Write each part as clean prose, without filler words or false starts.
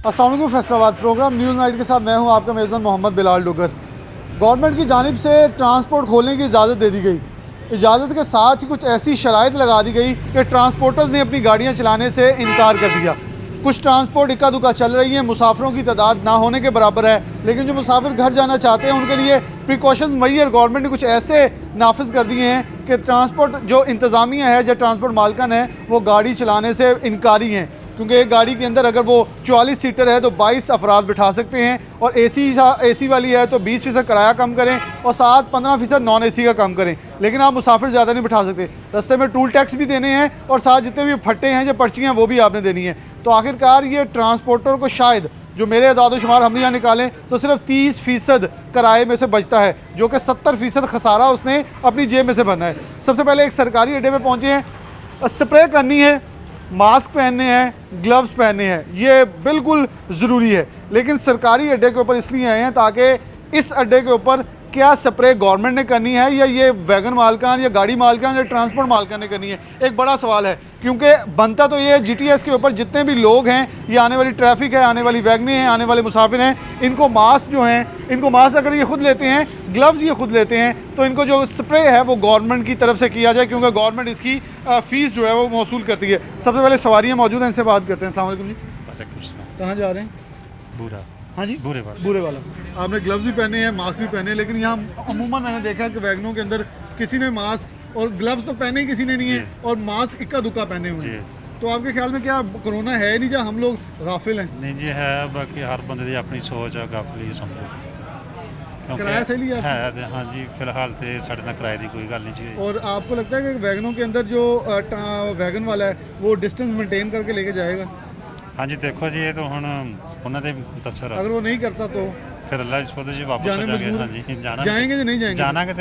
अस्सलाम वालेकुम। Faisalabad programme news night के साथ मैं हूं आपका मेज़बान मोहम्मद बिलाल डुगर। गवर्नमेंट की जानिब से ट्रांसपोर्ट खोलने की इजाज़त दे दी गई। इजाज़त के साथ ही कुछ ऐसी शराइत लगा दी गई कि ट्रांसपोर्टर्स ने अपनी गाड़ियां चलाने से इनकार कर दिया। कुछ ट्रांसपोर्ट इक्का दुक्का चल रही है, मुसाफिरों की तादाद ना होने के बराबर है, लेकिन जो मुसाफिर घर जाना चाहते हैं उनके लिए प्रिकॉशंस मुहैया गवर्नमेंट ने कुछ ऐसे नाफिज कर दिए हैं कि ट्रांसपोर्ट जो इंतज़ामिया है, जो ट्रांसपोर्ट मालकन है, वो गाड़ी चलाने से इनकारी हैं, क्योंकि एक गाड़ी के अंदर अगर वो 44 सीटर है तो 22 अफराद बिठा सकते हैं, और एसी वाली है तो 20% किराया कम करें और साथ 15% नॉन एसी का कम करें, लेकिन आप मुसाफिर ज़्यादा नहीं बिठा सकते। रास्ते में टूल टैक्स भी देने हैं और साथ जितने भी फट्टे हैं, जो पर्चियाँ हैं, वो भी आपने देनी है। तो आखिरकार ये ट्रांसपोर्टर को शायद जो मेरे अदाद-ओ-शुमार हमने यहाँ निकालें तो सिर्फ 30% किराए में से बचता है, जो कि 70% खसारा उसने अपनी जेब में से भरना है। सबसे पहले एक सरकारी अड्डे पे पहुँचे हैं, स्प्रे करनी है, मास्क पहनने हैं, ग्लव्स पहनने हैं, ये बिल्कुल ज़रूरी है। लेकिन सरकारी अड्डे के ऊपर इसलिए आए हैं ताकि इस अड्डे के ऊपर क्या स्प्रे गवर्नमेंट ने करनी है या ये वैगन मालकान या गाड़ी मालकान या ट्रांसपोर्ट मालकान ने करनी है, एक बड़ा सवाल है। क्योंकि बनता तो ये है GTS के ऊपर जितने भी लोग हैं, ये आने वाली ट्रैफिक है, आने वाली वैगनें हैं, आने वाले मुसाफिर हैं, इनको मास्क जो हैं, इनको मास्क अगर ये खुद लेते हैं, ग्लव्स ये खुद लेते हैं, तो इनको जो स्प्रे है वो गवर्नमेंट की तरफ से किया जाए, क्योंकि गवर्नमेंट इसकी फ़ीस जो है वो मौसूल करती है। सबसे पहले सवारियाँ मौजूद हैं, इनसे बात करते हैं। अस्सलाम वालेकुम जी, कहाँ जा रहे हैं? बुरा हाँ जी, बुरे वाला। आपने ग्लव्स भी पहने हैं, मास्क भी पहने हैं, लेकिन यहाँ अमूमन मैंने देखा है कि वैगनों के अंदर किसी ने मास्क और ग्लव्स तो पहने ही किसी ने नहीं है, और मास्क इक्का दुक्का पहने हुए हैं। तो आपके ख्याल में क्या कोरोना है नहीं, या हम लोग गाफिल हैं? नहीं जी है, बाकी हर बंदे की अपनी सोच है, गाफिली समझो किराया सही लिया है ते हाँ जी। फिलहाल तो साढ़े ना किराए की कोई गल नहीं जी। और आपको लगता है कि वैगनों के अंदर जो वैगन वाला है वो डिस्टेंस मेंटेन करके लेके जाएगा? हाँ जी, देखो जी, ये तो हुण उन्होंने दसर अगर वो नहीं करता तो फिर अल्लाह इस जी वापस हो जाएंगे। हाँ जी, जाएंगे नहीं जाएंगे? जाना कि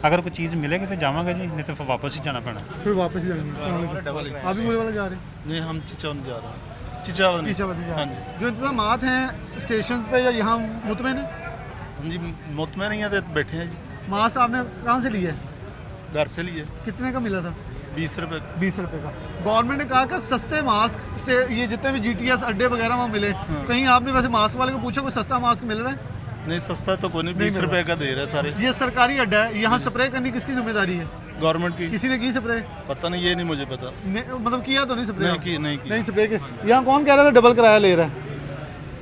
अगर कोई चीज़ मिलेगी तो जावांगे जी, नहीं तो फिर वापस ही जाना पैना। फिर वापस ही जाएंगे। आप भी बुरे वाला जा रहे हैं? नहीं, हम चिचौन जा रहे हैं, चिचावदी जा रहे हाँ हैं। जो इंतजामात हैं स्टेशन पे या यहाँ मुतमैन है? हम जी मुतमैन नहीं है तो बैठे हैं जी। मास्क आपने कहाँ से लिया है? घर से लिए कितने का मिला था? 20 रुपये। 20 रुपये का। गवर्नमेंट ने कहा कि सस्ते मास्क ये जितने भी GTS अड्डे वगैरह वहाँ मिले, कहीं आपने वैसे मास्क वाले को पूछा कोई सस्ता मास्क मिल रहा है? नहीं, सस्ता तो कोई नहीं, 20 रुपये का दे रहे सारे। ये सरकारी अड्डा है, यहाँ स्प्रे करनी किसकी जिम्मेदारी है? गवर्नमेंट की। किसी ने की स्प्रे? पता नहीं, ये नहीं मुझे पता। मतलब किया तो नहीं स्प्रे? नहीं स्प्रे के। यहाँ कौन कह रहा था डबल किराया ले रहा है?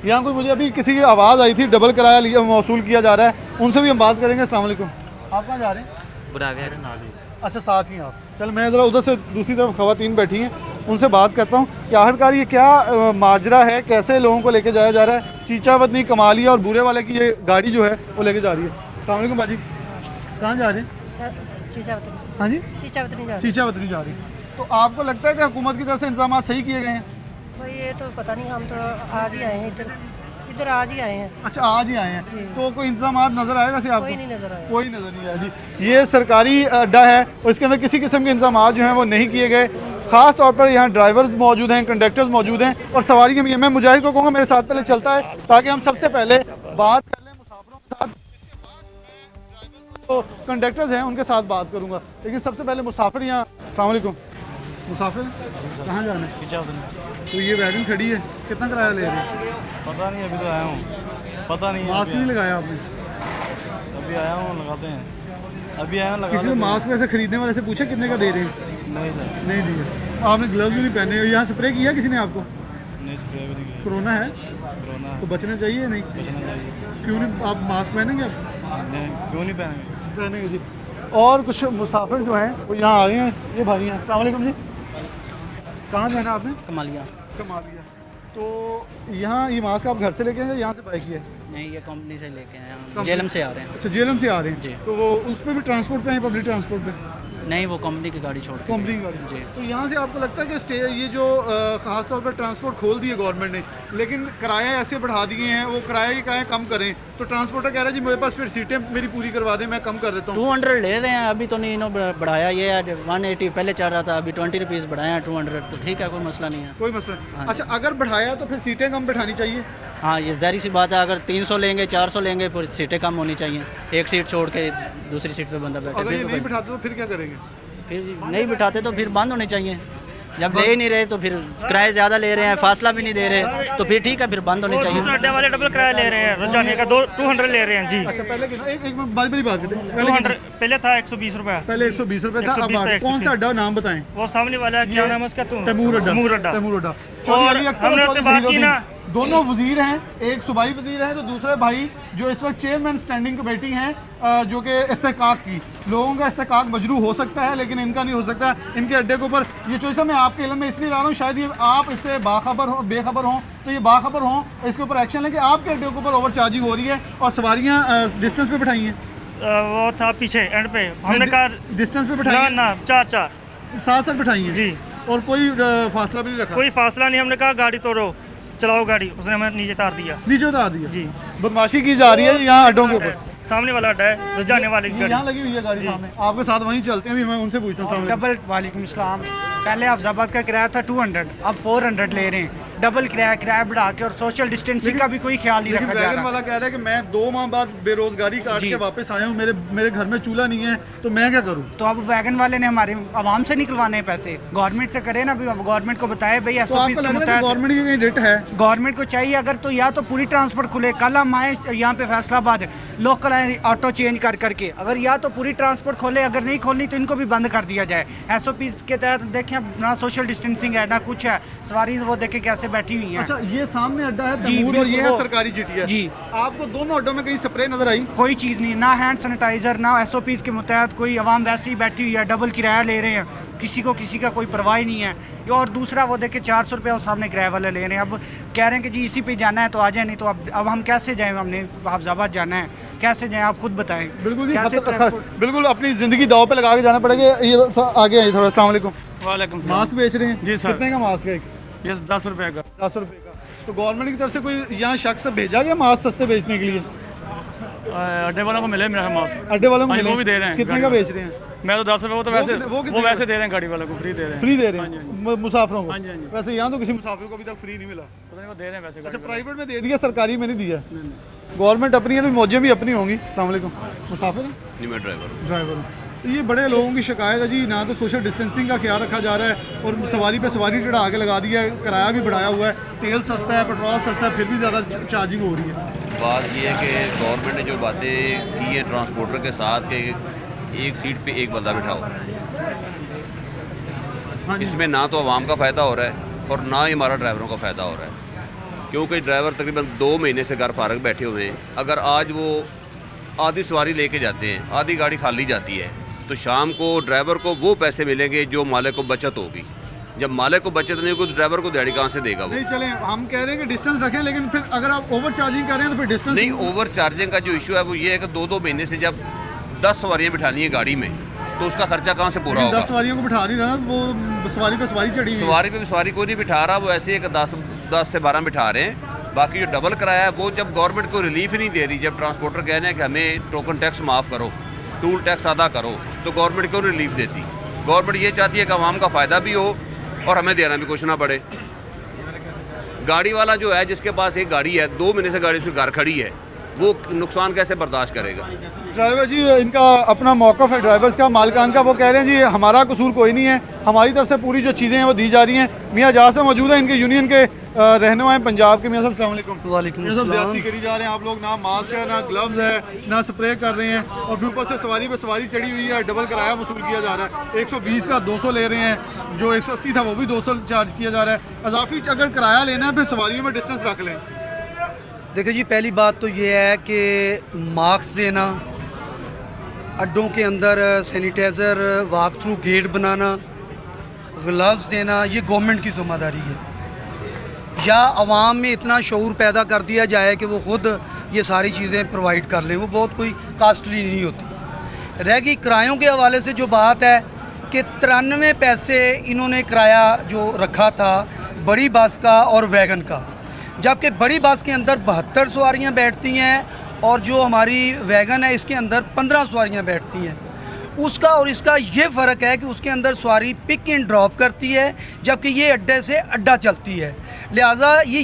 यहाँ कोई, मुझे अभी किसी की आवाज़ आई थी डबल किराया मौसूल किया जा रहा है, उनसे भी हम बात करेंगे। अस्सलाम वालेकुम। आप कहाँ जा रहे हैं? अच्छा, साथ ही आप। चल, मैं ज़रा उधर से दूसरी तरफ ख़वातीन बैठी हैं, उनसे बात करता हूँ कि आखिरकार ये क्या माजरा है, कैसे लोगों को लेके जाया जा रहा है। चीचावतनी, कमालिया और बुरे वाले की ये गाड़ी जो है वो लेके जा रही है। अस्सलाम वालेकुम बाजी, कहाँ जा रहे हैं? हाँ जी, चीचावतनी जा रही है। तो आपको लगता है कि हुकूमत की तरफ से इंतजाम सही किए गए हैं? भाई ये तो पता नहीं, हम तो आज ही आए हैं, इधर आज ही आए हैं। अच्छा, आज ही आए हैं। तो कोई इंतजाम नज़र आए वैसे आपको? कोई नहीं नज़र आया। कोई नज़र नहीं आया जी। ये सरकारी अड्डा है और इसके अंदर किसी किस्म के इंतजाम जो हैं वो नहीं किए गए। ख़ास तौर पर यहाँ ड्राइवर्स मौजूद हैं, कंडक्टर्स मौजूद हैं और सवारियाँ भी हैं। मैं मुजाहिद को कहूँगा मेरे साथ पहले चलता है, ताकि हम सबसे पहले बात कर लें मुसाफिरों के साथ। तो कंडक्टर्स हैं, उनके साथ बात करूँगा, लेकिन सबसे पहले मुसाफिर यहाँ। अस्सलाम वालेकुम। मुसाफिर कहाँ जाना है? तो ये वैगन खड़ी है, कितना किराया ले रहे हैं? पता नहीं, अभी तो आया हूँ, पता नहीं। मास्क नहीं लगाया आपने? अभी आया हूँ, लगाते हैं। अभी आया हूँ, किसी ने मास्क वैसे खरीदने वाले से पूछा कितने का दे रहे हैं? नहीं दिया। आपने ग्लव्स भी नहीं पहने। यहाँ स्प्रे किया किसी ने आपको? नहीं, स्प्रे भी नहीं किया। कोरोना है कोरोना तो बचना चाहिए नहीं? बचना चाहिए। क्यों नहीं? आप मास्क पहनेंगे? आप नहीं, क्यों नहीं पहनेंगे? जी। और कुछ मुसाफिर जो हैं वो यहाँ आ गए हैं, ये भाई हैं। अस्सलाम वालेकुम जी, कहाँ जाना आपने? कमालिया। तो यहाँ ये मास्क आप घर से लेके आए या यहाँ से बाई किया है? नहीं, ये कंपनी से लेके आए हैं, जेलम से आ रहे हैं। अच्छा, जेलम से आ रहे हैं जी। तो वो उस पर भी ट्रांसपोर्ट पे हैं, पब्लिक ट्रांसपोर्ट पे? नहीं, वो कंपनी की गाड़ी छोड़ के कंपनी की गाड़ी। जी। तो यहाँ से आपको लगता है कि ये जो खास तौर पर ट्रांसपोर्ट खोल दिए गवर्नमेंट ने, लेकिन किराया ऐसे बढ़ा दिए हैं, वो किराए क्या है कम करें, तो ट्रांसपोर्टर कह रहा है जी मेरे पास फिर सीटें मेरी पूरी करवा दें, मैं कम कर देता हूँ। 200 ले रहे हैं अभी, तो नहीं इन्होंने बढ़ाया, ये 180 पहले चल रहा था, अभी 20 रुपीज़ बढ़ाया है 200, तो ठीक है, कोई मसला नहीं है। कोई मसला नहीं। हाँ। अच्छा, अगर बढ़ाया तो फिर सीटें कम बैठानी चाहिए? हाँ, ये ज़ाहिर सी बात है, अगर 300 लेंगे, 400 लेंगे, फिर सीटें कम होनी चाहिए। एक सीट छोड़ के दूसरी सीट पे बंदा बैठे। अगर ये फिर नहीं तो बिठाते तो फिर क्या करेंगे? फिर नहीं बिठाते तो फिर बंद होने चाहिए। जब ले ही नहीं रहे तो फिर किराए ज़्यादा ले रहे हैं, फासला भी नहीं दे रहे, तो फिर ठीक है, फिर बंद होनी चाहिए। दूसरे अड्डे वाले डबल किराया ले रहे हैं, रोजाना का 200 ले रहे हैं जी। अच्छा पहले कितना एक बारी बारी बात करते हैं, पहले 200 पहले था 120 रुपया, पहले 120 रुपए था, 120 अब था, कौन सा अड्डा नाम बताएं? वो सामने वाला है, क्या नाम है उसका? तैमूर अड्डा। तैमूर अड्डा। तैमूर अड्डा। और चौधरी अख्तर हमने और उससे चौधरी बात की हीरोद्दीन, ना, दोनों वजीर हैं, एक सूबाई वजीर है तो दूसरे भाई जो इस वक्त चेयरमैन स्टैंडिंग कमेटी हैं, जो कि इस्तेकाक की, लोगों का इस्तेकाक मजरू हो सकता है लेकिन इनका नहीं हो सकता। इनके अड्डे के ऊपर ये चॉइस मैं आपके इल्म में इसलिए ला रहा हूँ, शायद ये आप इससे बाखबर हो, बेखबर हों, तो ये बाखबर हों, इसके ऊपर एक्शन लें कि आपके अड्डे के ऊपर ओवर चार्जिंग हो रही है और सवारियाँ डिस्टेंस पे बैठाई हैं। वो था पीछे एंड पे, हमने कहा डिस्टेंस पे ना बैठाई ना 4 साथ साथ बैठाई हैं जी, और कोई फासला भी नहीं रखा, कोई फासला नहीं। हमने कहा गाड़ी तोड़ो, चलाओ गाड़ी, उसने हमें नीचे तार दिया नीचे उतार दिया जी। बदमाशी की जा रही है यहाँ अड्डों के ऊपर। सामने वाला अड्डा है, रोजाने वाली ये गाड़ी। यहाँ लगी हुई है गाड़ी सामने, आपके साथ वहीं चलते हैं, अभी मैं उनसे पूछता हूँ। डबल वालेकुम सलाम। पहले अफजाबाद का किराया था 200, अब 400 ले रहे हैं, डबल किराया बढ़ा के, और सोशल डिस्टेंसिंग का भी कोई ख्याल नहीं लेकिन रखा जा वैगन रहा। वाला कह रहा है कि मैं 2 माह बाद बेरोजगारी काट जी। के वापस आया हूँ, मेरे घर में चूल्हा नहीं है तो मैं क्या करूँ? तो अब वैगन वाले ने हमारे आवाम से निकलवाने हैं पैसे, गवर्नमेंट से करे ना, भी गवर्नमेंट को बताए भाई तो आपको लग रहा है गवर्नमेंट की कहीं रेट है? गवर्नमेंट को चाहिए अगर, तो या तो पूरी ट्रांसपोर्ट खुले, कल हम आए यहाँ पे फैसलाबाद लोकल आए ऑटो चेंज कर करके, अगर या तो पूरी ट्रांसपोर्ट खोले, अगर नहीं खोलनी तो इनको भी बंद कर दिया जाए। SOP के तहत देखें, ना सोशल डिस्टेंसिंग है ना कुछ है, सवारी वो देखें कैसे बैठी हुई हैं। अच्छा ये सामने अड्डा है जी, तैमूर और ये है बिल्कुल। सरकारी GTS। जी। आपको दोनों अड्डों में कहीं स्प्रे नजर आई? कोई चीज़ नहीं, ना हैंड सैनिटाइजर, ना SOPs के मुतहत, कोई आवाम वैसे ही बैठी हुई है, डबल किराया ले रहे हैं, किसी का कोई परवाह ही नहीं है। और दूसरा वो देखे 400 रुपये वो सामने किराए वाले ले रहे हैं, अब कह रहे हैं कि जी इसी पे जाना है तो आ जाए, नहीं तो अब हम कैसे जाएँ? हमने हफ्जाबाद जाना है, कैसे जाएँ आप खुद बताएं। बिल्कुल जी, कैसे बिल्कुल अपनी जिंदगी दाव पे लगा के जाना पड़ेगा। ये आगे आइए थोड़ा। अस्सलाम वालेकुम। वालेकुम मास्क बेच रहे हैं जी सर। कितने का मास्क है? ये 10 रुपए का। 10 रुपए का। तो गवर्नमेंट की तरफ से कोई यहाँ शख्स भेजा गया मास्क सस्ते बेचने के लिए? अड्डे वालों को मिले मेरा मास्क। अड्डे वालों को हाँ, मिले? वो भी दे रहे हैं। कितने का बेच रहे हैं? मैं तो 10 रुपए, वो तो वैसे वो कितने वो का? वैसे दे रहे हैं, गाड़ी वालों को फ्री दे रहे हैं। फ्री दे रहे हाँ जी, हैं मुसाफिरों को? हाँ जी, हाँ जी। वैसे यहाँ तो किसी मुसाफिर को अभी तक फ्री नहीं मिला। पता नहीं वो दे रहे हैं वैसे अच्छा गाड़ी वाले। प्राइवेट में दे दिया, सरकारी में नहीं दिया। गवर्नमेंट अपनी है तो मौजें भी अपनी होंगी। अस्सलाम वालेकुम। मुसाफिर हैं? नहीं, मैं ड्राइवर हूँ। तो ये बड़े लोगों की शिकायत है जी, ना तो सोशल डिस्टेंसिंग का ख्याल रखा जा रहा है और सवारी पे सवारी चढ़ा के लगा दिया है, किराया भी बढ़ाया हुआ है, तेल सस्ता है, पेट्रोल सस्ता है, फिर भी ज़्यादा चार्जिंग हो रही है। बात ये है कि गवर्नमेंट ने जो बातें की है ट्रांसपोर्टर के साथ कि एक सीट पे एक बंदा बिठाओ, हाँ जी। इसमें ना तो आवाम का फ़ायदा हो रहा है और ना ही हमारा ड्राइवरों का फ़ायदा हो रहा है, क्योंकि ड्राइवर तकरीबन 2 महीने से घर फारग बैठे हुए हैं। अगर आज वो आधी सवारी लेके जाते हैं, आधी गाड़ी खाली जाती है, तो शाम को ड्राइवर को वो पैसे मिलेंगे जो मालिक को बचत होगी। जब मालिक को बचत नहीं होगी तो ड्राइवर को दिहाड़ी कहाँ से देगा वो? नहीं चलें, हम कह रहे हैं कि डिस्टेंस रखें, लेकिन फिर अगर आप ओवर चार्जिंग कर रहे हैं तो फिर डिस्टेंस नहीं, ओवर चार्जिंग का जो इशू है वो ये है कि 2-2 महीने से जब 10 सवारियाँ बिठानी है गाड़ी में तो उसका खर्चा कहाँ से पूरा 10 होगा? सवारियों को बिठा नहीं रहा, वो सवारी पे सवारी चढ़ी हुई है। सवारी पे भी सवारी कोई नहीं बिठा रहा, वो ऐसे ही 10 से 12 बिठा रहे हैं। बाकी जो डबल किराया है वो जब गवर्नमेंट को रिलीफ ही नहीं दे रही, जब ट्रांसपोर्टर कह रहे हैं कि हमें टोकन टैक्स माफ़ करो, टूल टैक्स अदा करो, तो गवर्नमेंट क्यों रिलीफ देती? गवर्नमेंट ये चाहती है कि आवाम का फ़ायदा भी हो और हमें देना भी कुछ ना पड़े। गाड़ी वाला जो है, जिसके पास एक गाड़ी है, 2 महीने से गाड़ी उसकी घर खड़ी है, वो नुकसान कैसे बर्दाश्त करेगा? ड्राइवर जी इनका अपना मौक़िफ़ है ड्राइवर्स का, मालिकान का। वो कह रहे हैं जी हमारा कसूर कोई नहीं है, हमारी तरफ से पूरी जो चीज़ें हैं वो दी जा रही हैं। मियाँ जहाँ से मौजूद है, इनके यूनियन के रहनुमा हैं पंजाब के। मियाँ साहब अस्सलाम वालेकुम। वालेकुम ये सब अस्सलाम। ज्यादती करी जा रहे हैं आप लोग, ना मास्क है, ना ग्लव्स है, ना स्प्रे कर रहे हैं, और फिर ऊपर से सवारी पे सवारी चढ़ी हुई है, डबल किराया वसूल किया जा रहा है। 120 का 200 ले रहे हैं, जो 180 था वो भी 200 चार्ज किया जा रहा है। अजाफी अगर किराया लेना है फिर सवारियों में डिस्टेंस रख लें। देखिए जी, पहली बात तो ये है कि मास्क देना, अड्डों के अंदर सैनिटाइज़र, वॉक थ्रू गेट बनाना, ग्लव्स देना, ये गवर्नमेंट की ज़िम्मेदारी है। या आवाम में इतना शऊर पैदा कर दिया जाए कि वो ख़ुद ये सारी चीज़ें प्रोवाइड कर लें, वो बहुत कोई कास्टली नहीं होती। रह गई किरायों के हवाले से जो बात है कि 93 पैसे इन्होंने किराया जो रखा था बड़ी बस का और वैगन का, जबकि बड़ी बस के अंदर 72 सवारियाँ बैठती हैं और जो हमारी वैगन है इसके अंदर 15 सवारियाँ बैठती हैं। उसका और इसका ये फ़र्क है कि उसके अंदर सवारी पिक एंड ड्रॉप करती है, जबकि ये अड्डे से अड्डा चलती है। लिहाजा ये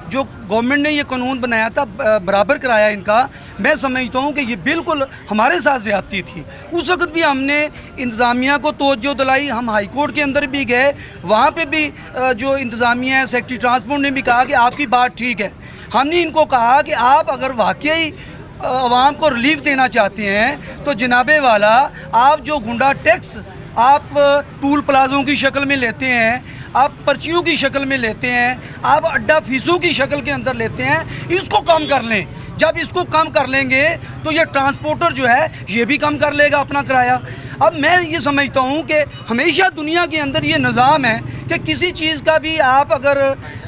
जो गवर्नमेंट ने ये कानून बनाया था बराबर कराया इनका, मैं समझता हूँ कि ये बिल्कुल हमारे साथ ज़्यादती थी। उस वक्त भी हमने इंतज़ामिया को तवज्जो दिलाई, हम हाई कोर्ट के अंदर भी गए, वहाँ पे भी जो इंतज़ामिया है, सेक्रेटरी ट्रांसपोर्ट ने भी कहा कि आपकी बात ठीक है। हमने इनको कहा कि आप अगर वाकई आवाम को रिलीफ देना चाहते हैं तो जनाबे वाला, आप जो गुंडा टैक्स आप टूल प्लाज़ों की शक्ल में लेते हैं, आप पर्चियों की शक्ल में लेते हैं, आप अड्डा फीसों की शक्ल के अंदर लेते हैं, इसको कम कर लें। जब इसको कम कर लेंगे तो ये ट्रांसपोर्टर जो है ये भी कम कर लेगा अपना किराया। अब मैं ये समझता हूँ कि हमेशा दुनिया के अंदर ये निज़ाम है कि किसी चीज़ का भी आप अगर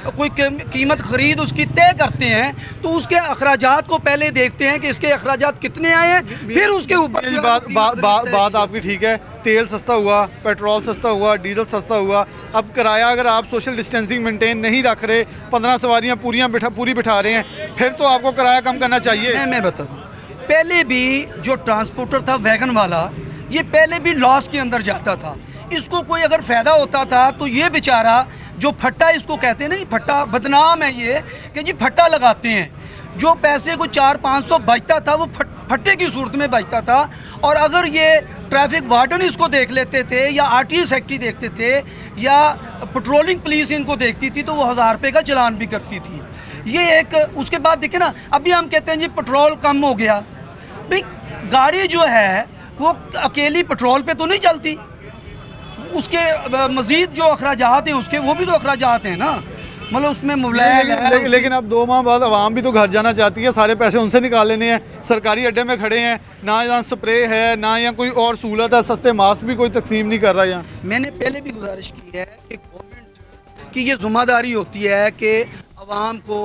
कोई कीमत ख़रीद उसकी तय करते हैं तो उसके अखराजात को पहले देखते हैं कि इसके अखराजात कितने आए हैं, फिर उसके ऊपर। ये बात आपकी ठीक है, तेल सस्ता हुआ, पेट्रोल सस्ता हुआ, डीजल सस्ता हुआ। अब किराया अगर आप सोशल डिस्टेंसिंग मेंटेन नहीं रख रहे, 15 सवारियाँ पूरी बिठा रहे हैं, फिर तो आपको किराया कम करना चाहिए। मैं बता दूँ, पहले भी जो ट्रांसपोर्टर था वैगन वाला, ये पहले भी लॉस के अंदर जाता था। इसको कोई अगर फ़ायदा होता था तो ये बेचारा जो फट्टा इसको कहते हैं ना, ये फट्टा बदनाम है ये कि जी फट्टा लगाते हैं, जो पैसे को 400-500 बचता था वो फट्टे की सूरत में बचता था। और अगर ये ट्रैफिक वार्डन इसको देख लेते थे या आरटीओ सेक्रेटरी देखते थे या पेट्रोलिंग पुलिस इनको देखती थी तो वो 1000 रुपये का चालान भी करती थी। ये एक, उसके बाद देखे ना, अभी हम कहते हैं जी पेट्रोल कम हो गया। भाई गाड़ी जो है वो अकेली पेट्रोल पे तो नहीं चलती, उसके मज़ीद जो अखराजात हैं उसके वो भी तो अखराजात हैं ना, मतलब उसमें मुबलैग है। लेकिन अब 2 माह बाद आवाम भी तो घर जाना चाहती है, सारे पैसे उनसे निकाल लेने हैं। सरकारी अड्डे में खड़े हैं, ना यहाँ स्प्रे है ना यहाँ कोई और सहूलत है, सस्ते मास्क भी कोई तकसीम नहीं कर रहा यहाँ। मैंने पहले भी गुजारिश की है कि गवर्नमेंट की ये जिम्मेदारी होती है कि आवाम को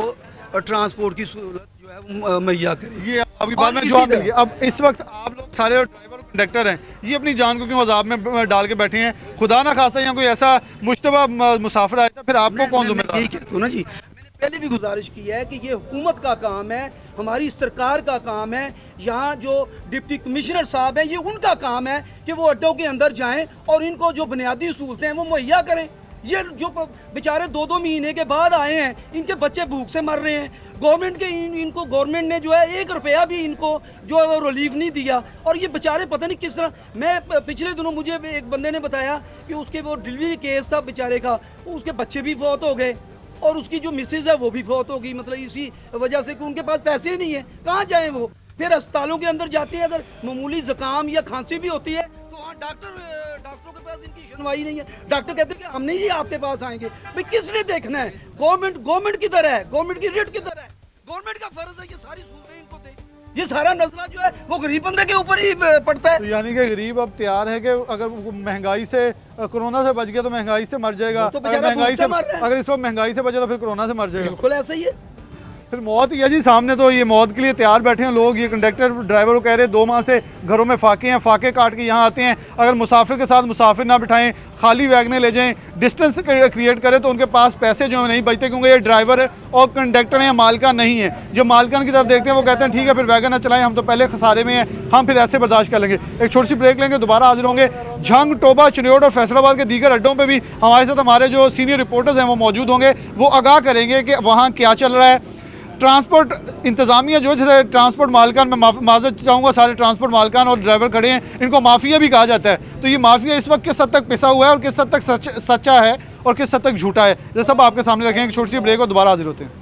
ट्रांसपोर्ट की सहूलत जो है मुहैया करे। ये अभी बाद में जवाब मिल गया। अब इस वक्त आप लोग सारे ड्राइवर और कंडक्टर हैं, ये अपनी जान को क्यों अजाब में डाल के बैठे हैं? खुदा ना खास्ता यहाँ कोई ऐसा मुश्तबा मुसाफिर आया था, फिर आपको कौन जिम्मेदार? यही कहता हूँ ना जी, मैंने पहले भी गुजारिश की है कि ये हुकूमत का काम है, हमारी सरकार का काम है, यहाँ जो डिप्टी कमिश्नर साहब हैं ये उनका काम है कि वो अड्डों के अंदर जाएँ और इनको जो बुनियादी सहूलतें हैं वो मुहैया करें। ये जो बेचारे 2-2 महीने के बाद आए हैं, इनके बच्चे भूख से मर रहे हैं। गवर्नमेंट के इनको गवर्नमेंट ने जो है 1 रुपया भी इनको जो है वो रिलीफ नहीं दिया। और ये बेचारे पता नहीं किस तरह, मैं पिछले दिनों मुझे एक बंदे ने बताया कि उसके वो डिलीवरी केस था बेचारे का, उसके बच्चे भी फौत हो गए और उसकी जो मिसेज है वो भी फौत हो गई, मतलब इसी वजह से कि उनके पास पैसे ही नहीं है, कहाँ जाएँ वो। फिर अस्पतालों के अंदर जाते हैं, अगर मामूली ज़ुकाम या खांसी भी होती है तो वहाँ डॉक्टरों के पास इनकी सुनवाई नहीं है। डॉक्टर कहते हैं कि हम नहीं ही आपके पास आएंगे। भाई किसने देखना है? गवर्नमेंट की तरह है, गवर्नमेंट की रेट की तरह है, गवर्नमेंट का फर्ज है ये सारी सहूलतें इनको दे। ये सारा नजरा जो है वो गरीब बंदे के ऊपर ही पड़ता है। तो यानी कि गरीब अब तैयार है कि अगर महंगाई से, कोरोना से बच गया तो महंगाई से मर जाएगा, तो अगर महंगाई से, अगर इस वक्त महंगाई से बचे तो फिर कोरोना से मर जाएगा। बिल्कुल ऐसा ही है, फिर मौत ही है जी सामने, तो ये मौत के लिए तैयार बैठे हैं लोग। ये कंडक्टर ड्राइवर को कह रहे हैं 2 माह से घरों में फाके हैं, फाके काट के यहाँ आते हैं। अगर मुसाफिर के साथ मुसाफिर ना बिठाएं, खाली वैगने ले जाएं, डिस्टेंस क्रिएट करें तो उनके पास पैसे जो है नहीं बचते, क्योंकि ये ड्राइवर और कंडक्टर हैं, मालकान नहीं है। जो मालकान की तरफ देखते हैं वो कहते हैं ठीक है फिर वैगन ना चलाएं, हम तो पहले खसारे में हैं, हम फिर ऐसे बर्दाश्त कर लेंगे। एक छोटी सी ब्रेक लेंगे, दोबारा हाजिर होंगे। झंग, टोबा, चिन्योट और फैसलाबाद के दीगर अड्डों पर भी हमारे साथ हमारे जो सीनियर रिपोर्टर्स हैं वो मौजूद होंगे, वो आगाह करेंगे कि वहाँ क्या चल रहा है। ट्रांसपोर्ट इंतज़ामिया जो, जैसे ट्रांसपोर्ट मालकान, मैं माजरत चाहूँगा, सारे ट्रांसपोर्ट मालकान और ड्राइवर खड़े हैं, इनको माफिया भी कहा जाता है। तो ये माफिया इस वक्त किस हद तक पिसा हुआ है और किस हद तक सच्चा है और किस हद तक झूठा है, ये सब आपके सामने रखेंगे। छोटी सी ब्रेक और दोबारा हाजिर होते हैं।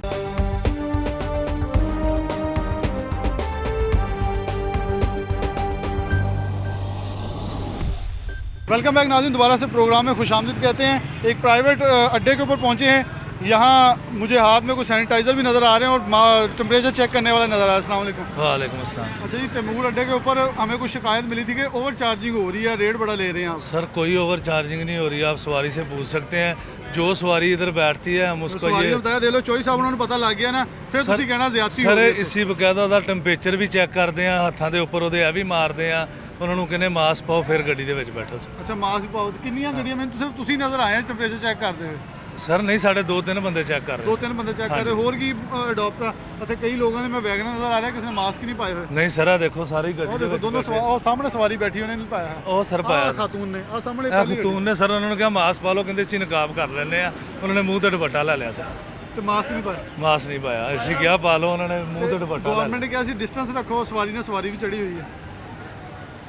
वेलकम बैक नाज़रीन, दोबारा से प्रोग्राम में खुशामदीद कहते हैं। एक प्राइवेट अड्डे के ऊपर पहुँचे हैं, यहाँ मुझे हाथ में कुछ सैनिटाइज़र भी नज़र आ रहे हैं और टेम्परेचर चेक करने वाला नज़र आ रहा है। अस्सलाम वालेकुम। वालेकुम अस्सलाम। अच्छा जी, तैमूर अड्डे के ऊपर हमें कुछ शिकायत मिली थी कि ओवर चार्जिंग हो रही है, रेट बड़ा ले रहे हैं आप। सर कोई ओवर चार्जिंग नहीं हो रही है, आप सवारी से पूछ सकते हैं, जो सवारी इधर बैठती है हम उसको ये बताया दे लो। चोरी साहब उन्होंने पता लग गया ना, फिर ਤੁਸੀਂ ਕਹਿਣਾ ਜ਼ਿਆਦਤੀ ਸਰ ਇਸੀ ਬਕਾਇਦਾ ਉਹਦਾ ਟੈਂਪਰੇਚਰ ਵੀ ਚੈੱਕ ਕਰਦੇ ਆ, ਹੱਥਾਂ ਦੇ ਉੱਪਰ ਉਹਦੇ ਇਹ ਵੀ ਮਾਰਦੇ ਆ, ਉਹਨਾਂ ਨੂੰ ਕਹਿੰਦੇ ਮਾਸਕ ਪਾਓ ਫਿਰ ਗੱਡੀ ਦੇ ਵਿੱਚ ਬੈਠੋ। ਅੱਛਾ ਮਾਸਕ ਪਾਓ। ਕਿੰਨੀਆਂ ਗੱਡੀਆਂ ਮੈਨੂੰ ਸਿਰਫ ਤੁਸੀਂ ਨਜ਼ਰ ਆਏ ਟੈਂਪਰੇਚਰ ਚੈੱਕ ਕਰਦੇ ਹੋਏ? ਸਰ ਨਹੀਂ, ਸਾਡੇ 2-3 ਬੰਦੇ ਚੈੱਕ ਕਰ ਰਹੇ। 2-3 ਬੰਦੇ ਚੈੱਕ ਕਰ ਰਹੇ, ਹੋਰ ਕੀ ਅਡਾਪਟ? ਅਤੇ ਕਈ ਲੋਕਾਂ ਦੇ ਮੈਂ ਵੈਗਨ ਨਜ਼ਰ ਆ ਰਿਹਾ ਕਿਸੇ ਨੇ ਮਾਸਕ ਨਹੀਂ ਪਾਏ ਹੋਏ। ਨਹੀਂ ਸਰ ਆ ਦੇਖੋ ਸਾਰੀ ਗੱਡੀ ਦੇ ਵਿੱਚ ਦੋਨੋਂ ਉਹ ਸਾਹਮਣੇ ਸਵਾਰੀ ਬੈਠੀ ਉਹਨੇ ਨਹੀਂ ਪਾਇਆ। ਉਹ ਸਰ ਪਾਇਆ ਖਾਤੂਨ ਨੇ, ਆ ਸਾਹਮਣੇ ਖਾਤੂਨ ਨੇ। ਸਰ ਉਹਨਾਂ ਨੂੰ ਕਿਹਾ ਮਾਸਕ ਪਾ ਲਓ, ਕਹਿੰਦੇ ਸੀ ਨਕਾਬ ਕਰ ਲੈਂਦੇ ਆ, ਉਹਨਾਂ ਨੇ ਮੂੰਹ ਤੇ ਦੁਪੱਟਾ ਲੈ ਲਿਆ ਸਰ। ਤੇ ਮਾਸਕ ਨਹੀਂ ਪਾਇਆ। ਮਾਸਕ ਨਹੀਂ ਪਾਇਆ, ਅਸੀਂ ਕਿਹਾ ਪਾ ਲਓ, ਉਹਨਾਂ ਨੇ ਮੂੰਹ ਤੇ ਦੁਪੱਟਾ ਲਾ ਗਵਰਨਮੈਂਟ ਨੇ ਕਿਹਾ ਸੀ ਡਿਸਟੈਂਸ ਰੱਖੋ, ਸਵਾਰੀ ਨਾਲ ਸਵਾਰੀ ਵੀ ਚੜੀ ਹੋਈ ਹੈ। ਲਿਆ।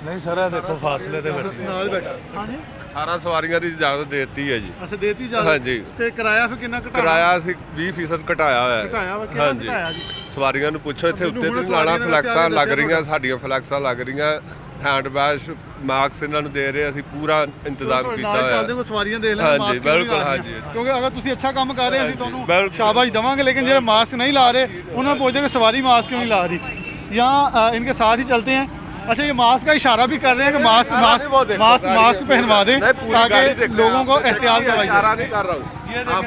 ਨਹੀਂ ਸਰ, ਇਹ ਦੇਖੋ ਫਾਸਲੇ ਤੇ ਬੈਠੀ। ਨਾਲ ਬੈਠਾ। ਹਾਂਜੀ 18 ਸਵਾਰੀਆਂ ਦੀ ਇਜਾਜ਼ਤ ਦੇ ਦਿੱਤੀ ਹੈ ਜੀ। ਅੱਛਾ ਦੇਤੀ ਜਾ। ਹਾਂਜੀ। ਤੇ ਕਿਰਾਇਆ ਫਿਰ ਕਿੰਨਾ ਘਟਾਇਆ? ਕਿਰਾਇਆ ਅਸੀਂ 20% ਘਟਾਇਆ ਹੋਇਆ ਹੈ। ਘਟਾਇਆ ਵਾ, ਕਿੰਨਾ ਹਾਂਜੀ। ਘਟਾਇਆ ਜੀ? ਸਵਾਰੀਆਂ ਨੂੰ ਪੁੱਛੋ, ਇੱਥੇ ਮੈਨੂੰ ਉੱਤੇ ਹੁਣ ਤੇ ਲਾਣਾ ਸਵਾਰੀਆਂ ਨੇ ਫਲੈਕਸਾਂ ਦੱਸਿਆ ਲੱਗ ਦੱਸਿਆ ਰਹੀਆਂ, ਸਾਡੀਆਂ ਫਲੈਕਸਾਂ ਲੱਗ ਰਹੀਆਂ, ਹੈਂਡ ਵਾਸ਼ ਮਾਸਕ ਇਹਨਾਂ ਨੂੰ ਦੇ ਰਹੇ, ਅਸੀਂ ਪੂਰਾ ਇੰਤਜ਼ਾਮ ਕੀਤਾ ਨਾਲ ਹੋਇਆ ਚੱਲਦੇ ਹੈ। ਕੋਈ ਸਵਾਰੀਆਂ ਦੇਖ ਲੈਣ, ਹਾਂਜੀ, ਮਾਸਕ ਕਿਉਂ ਨਹੀਂ ਬਿਲਕੁਲ, ਲਾ ਰਹੀਆਂ? ਹਾਂਜੀ। ਕਿਉਂਕਿ ਅਗਰ ਤੁਸੀਂ ਅੱਛਾ ਕੰਮ ਕਰ ਰਹੇ ਅਸੀਂ ਤੁਹਾਨੂੰ ਬਿਲਕੁਲ। शाबाश देवांगे, लेकिन ਜਿਹੜੇ मास्क नहीं ला रहे उन्होंने पूछते कि सवारी मास्क क्यों नहीं ला रही। यहाँ इनके साथ ही चलते हैं। अच्छा, ये मास्क का इशारा भी कर रहे हैं कि मास्क पहनवा दें ताकि लोगों को एहतियात करवाई जाए। नहीं कर रहा हूँ।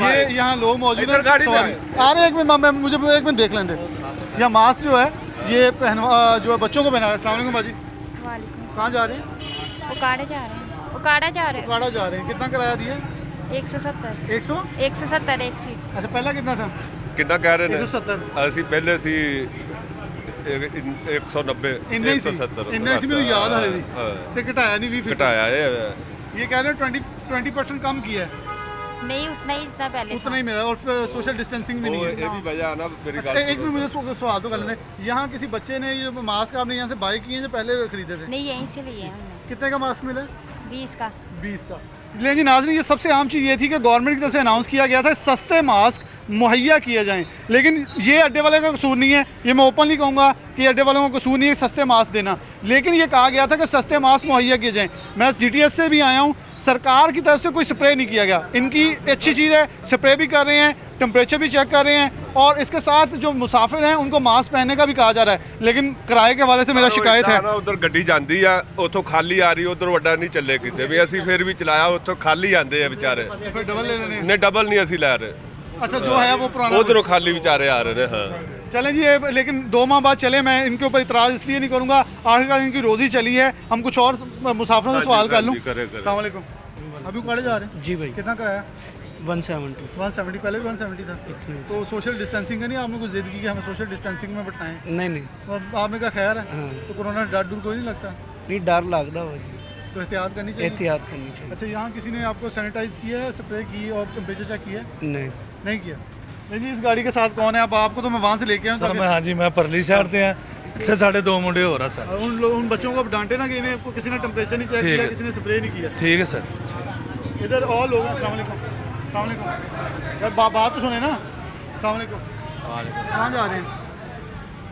ये यहाँ लोग मौजूद हैं, सवारी आ रहे हैं। एक मिनट, मैं मुझे एक मिनट देख लें दे। यह मास्क जो है ये पहनवा जो है बच्चों को पहना है। अस्सलाम वालेकुम बाजी, कहाँ जा रहे हैं? उकाड़ा जा रहे हैं, उकाड़ा जा रहे हैं। उकाड़ा जा रहे हैं। कितना किराया दिए? 170 100। एक सीट। अच्छा, पहला कितना था? ਕਿੰਨਾ ਕਹਿ ਰਹੇ ਨੇ? 170। ਅਸੀਂ ਪਹਿਲੇ ਸੀ 190 ਇੰਨੇ ਹੀ ਸੀ, 170 ਇੰਨੇ ਸੀ, ਮੈਨੂੰ ਯਾਦ ਹੈ ਵੀ। ਹਾਂ। ਤੇ ਘਟਾਇਆ ਨਹੀਂ 20%। ਘਟਾਇਆ ਇਹ ये कह रहे हैं 20% कम किया है। नहीं उतना ही जितना पहले उतना ही मिला और सोशल डिस्टेंसिंग भी नहीं है। ਇਹ ਵੀ ਵਜ੍ਹਾ ਨਾ ਮੇਰੀ अच्छा, ਗੱਲ एक मिनट मुझे सवाल तो कर लेने। यहाँ किसी बच्चे ने ये मास्क आपने यहाँ से बाय किए हैं जो पहले खरीदे थे? नहीं, यहीं से लिए हमने। कितने का मास्क मिला? 20 का। 20 का। लेकिन जी नाज़रीन, ये सबसे आम चीज़ ये थी कि गवर्नमेंट की तरफ से अनाउंस किया गया था सस्ते मास्क मुहैया किए जाएं, लेकिन ये अड्डे वाले का कसूर नहीं है। ये मैं ओपनली कहूँगा कि अड्डे वालों का कसूर नहीं है सस्ते मास्क देना, लेकिन ये कहा गया था कि सस्ते मास्क मुहैया किए जाएं। मैं GTS से भी आया हूँ, सरकार की तरफ से कोई स्प्रे नहीं किया गया। इनकी अच्छी चीज़ है, स्प्रे भी कर रहे हैं, टेम्परेचर भी चेक कर रहे हैं, और इसके साथ जो मुसाफिर हैं उनको मास्क पहनने का भी कहा जा रहा है। लेकिन किराए के हवाले से मेरा शिकायत है। ਉਧਰ ਗੱਡੀ ਜਾਂਦੀ ਆ, ਉੱਥੋਂ ਖਾਲੀ ਆ ਰਹੀ, ਉਧਰ ਵੱਡਾ ਨਹੀਂ ਚੱਲੇ ਕਿਤੇ ਵੀ। ਅਸੀਂ ਫਿਰ ਵੀ ਚਲਾਇਆ, ਉੱਥੋਂ ਖਾਲੀ ਆਂਦੇ ਆ ਵਿਚਾਰੇ। फिर डबल ले लेने। ਨੇ ਡਬਲ ਨਹੀਂ ਅਸੀਂ ਲੈ ਰਹੇ, अच्छा, जो है वो पुराना। ਉਧਰੋਂ ਖਾਲੀ ਵਿਚਾਰੇ आ रहे ने। हाँ, चलें जी, ये लेकिन 2 माह बाद चले, मैं इनके ऊपर इतराज़ इसलिए नहीं करूँगा, आखिरकार इनकी रोज़ी चली है। हम कुछ और मुसाफिरों से सवाल कर लूँ। अस्सलाम वालेकुम, अभी उकाड़े जा रहे हैं? जी भाई। कितना कराया? 170। 170, पहले भी 170 था। तो सोशल डिस्टेंसिंग का नहीं आपने कुछ जिद की कि हमें सोशल डिस्टेंसिंग में बिठाएं? नहीं नहीं, तो आपने कहा खैर है। तो कोरोना से डर कोई नहीं लगता? नहीं डर लगता हो जी, तो एहतियात करनी चाहिए। एहतियात करनी चाहिए। अच्छा, यहाँ किसी ने आपको सैनिटाइज किया है, स्प्रे की और टेम्परेचर चेक किया है? नहीं नहीं किया। नहीं जी, इस गाड़ी के साथ कौन है? अब आपको तो मैं वहाँ से लेके आऊँ सर मैं, हाँ जी, मैं परली साइड से हैं, इससे साढ़े 2 मुंडे हो रहा सर। उन बच्चों को अब डांटे ना कि इन्हें आपको किसी ने टेम्परेचर नहीं चेक ठीक किया, है। किसी ने स्प्रे नहीं किया। ठीक है सर। इधर और लोग हैं। अस्सलाम वालेकुम। अस्सलाम वालेकुम। यार बात तो सुने ना। अस्सलाम वालेकुम। कहाँ जा रहे हैं?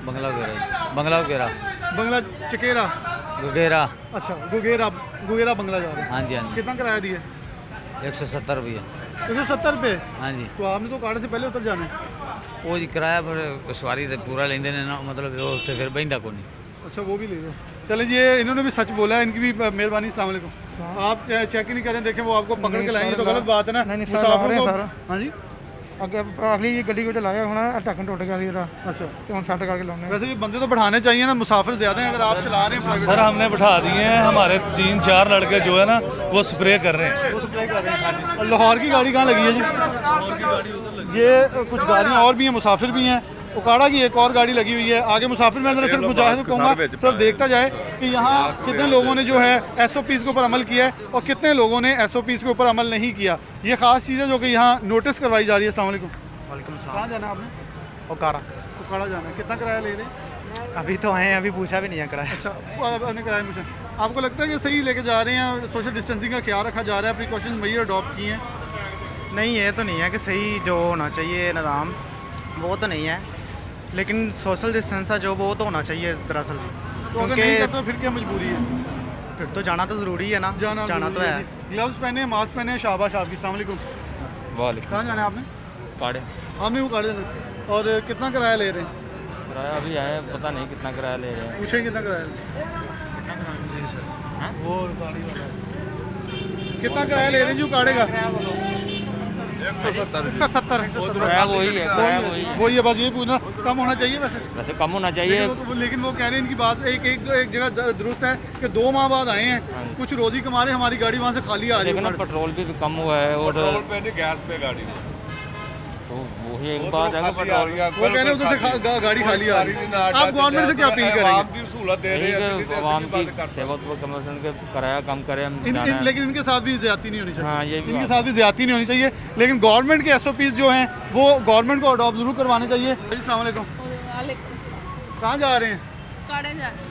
बंगला वगैरह बंगला चकेरा। गुगेरा। अच्छा, गुगेरा बंगला जा रहे हैं। हाँ जी, हाँ कितना किराया दिया? 170 रुपये। 170 रुपये? हाँ जी। तो आपने तो काड़े से पहले उतर जाना है। वो जी किराया पर सवारी तो पूरा लेंदे ने ना, मतलब वो तो फिर बहिंदा को नहीं। अच्छा, वो भी ले लो। चलें जी, ये इन्होंने भी सच बोला है, इनकी भी मेहरबानी। अस्सलाम वालेकुम। आप चेक ही नहीं करें, देखें वो आपको पकड़ के लाएंगे तो गलत बात है ना। मुसाफिरों को। हाँ जी, अगली गड्डी को चलाया होना, ढक्कन टुट गया था। अच्छा, तो हम सेट करके लाने। वैसे ये बंदे तो बढ़ाने चाहिए ना, मुसाफिर ज़्यादा हैं। अगर आप चला रहे हैं प्राइवेट, सर हमने बिठा दिए हैं, हमारे 3-4 लड़के जो है ना वो स्प्रे कर रहे हैं। वो सप्लाई कर रहे हैं। और लाहौर की गाड़ी कहाँ लगी है जी? ये कुछ गाड़ियाँ और भी हैं, मुसाफिर भी हैं। उकाड़ा की एक और गाड़ी लगी हुई है आगे। मुसाफिर में सिर्फ मुजाहिद को कहूँगा सिर्फ देखता जाए कि यहाँ कितने लोगों ने जो है SOPs के ऊपर अमल किया है और कितने लोगों ने SOPs के ऊपर अमल नहीं किया। ये ख़ास चीज़ है जो कि यहाँ नोटिस करवाई जा रही है। अस्सलाम वालेकुम। वालेकुम सलाम। कहाँ जाना है आपने? उकाड़ा। उकाड़ा जाना है। कितना किराया ले रहे हैं? अभी तो आए हैं, अभी पूछा भी नहीं है किराया। अच्छा, आपने किराया मुझे। आपको लगता है कि सही लेके जा रहे हैं और सोशल डिस्टेंसिंग का ख्याल रखा जा रहा है, प्रिकॉशंस वही अडॉप्ट किए हैं? नहीं, ये तो नहीं है कि सही जो होना चाहिए निज़ाम वो तो नहीं है, लेकिन सोशल डिस्टेंस जो वो तो होना चाहिए दरअसल। तो अगर नहीं करते तो फिर क्या मजबूरी है? फिर तो जाना तो ज़रूरी है ना। जाना तो है। ग्लव्स पहने, मास्क पहने, शाबाश आपकी। अस्सलाम वालेकुम। वालेकुम। कहाँ जाना है आपने? काड़े। आपने वो काड़े जाना। और कितना किराया ले रहे हैं? किराया अभी आया, पता नहीं कितना किराया ले रहे हैं। पूछे कितना किराया ले? जी सर। वो गाड़ी वाला कितना किराया ले रहे हैं जी काड़े का? 170। वही है, बस यही पूछना। कम होना चाहिए वैसे कम होना चाहिए। लेकिन वो कह रहे हैं इनकी बात एक जगह दुरुस्त है कि 2 माह बाद आए हैं, कुछ रोजी कमा रहे, हमारी गाड़ी वहाँ से खाली आ रही है। पेट्रोल भी कम हुआ है और पेट्रोल पे नहीं, गैस पे गाड़ी। तो वही एक बात है कि पेट्रोल वो कह रहे हैं उधर से गाड़ी खाली आ रही है। आप गवर्नमेंट से क्या अपील करेंगे? सहूलत दे रहे हैं एक आवाम की सेवा तो कमीशन के किराया कम करें हम जाना है। लेकिन इनके साथ भी ज्यादती नहीं होनी चाहिए। हाँ, ये भी इनके बात साथ भी ज्यादती नहीं होनी चाहिए, लेकिन गवर्नमेंट के SOPs जो हैं वो गवर्नमेंट को अडॉप्ट जरूर करवाने चाहिए। अस्सलाम वालेकुम। कहाँ जा रहे हैं?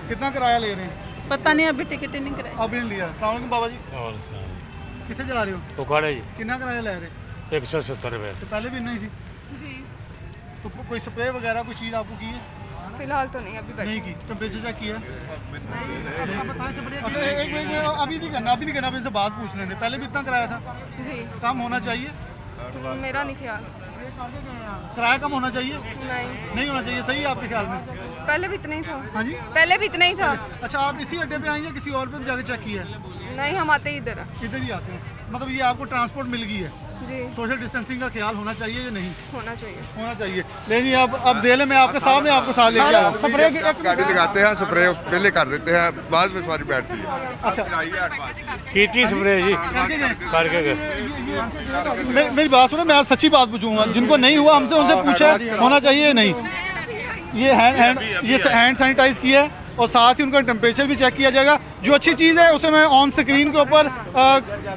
कितना किराया ले रहे हैं? पता नहीं, अभी टिकट ही नहीं कराई। अभी नहीं लिया। अस्सलाम वालेकुम बाबा जी। और कितने जा रहे हो? उखाड़े जी कितना किराया ले रहे? 170 रुपये। तो पहले भी नहीं थी जी तो कोई स्प्रे वगैरह कोई चीज़ आपको की है? फिलहाल तो नहीं, अभी नहीं की। टेम्परेचर चेक किया? अच्छा एक मिनट, अभी नहीं करना, अभी नहीं करना, अभी इनसे बात पूछ लेंगे। पहले भी इतना किराया था? जी कम होना चाहिए? मेरा नहीं ख्याल। किराया कम होना चाहिए? नहीं होना चाहिए। सही है आपके ख्याल में? पहले भी इतना ही था। हाँ जी, पहले भी इतना ही था। अच्छा आप इसी अड्डे पे आएंगे, किसी और पे भी जाके चेक किया है? नहीं, हम आते ही इधर है। इधर ही आते हैं। मतलब ये आपको ट्रांसपोर्ट मिल गई है? जी सोशल डिस्टेंसिंग का ख्याल होना चाहिए या नहीं? होना चाहिए। होना चाहिए। लेकिन अब दे ले, मैं आपके सामने आपको साथ लेके आया। स्प्रे की गाड़ी लगाते हैं, स्प्रे पहले कर देते हैं, बाद में सवारी बैठती है। अच्छा कीटी स्प्रे जी करके गए? करके गए। मेरी बात सुनो, मैं आज सच्ची बात पूछूंगा। जिनको नहीं हुआ हमसे उनसे पूछा होना चाहिए या नहीं? ये हैंड सैनिटाइज किया है और साथ ही उनका टेम्परेचर भी चेक किया जाएगा। जो अच्छी चीज़ है उसे मैं ऑन स्क्रीन के ऊपर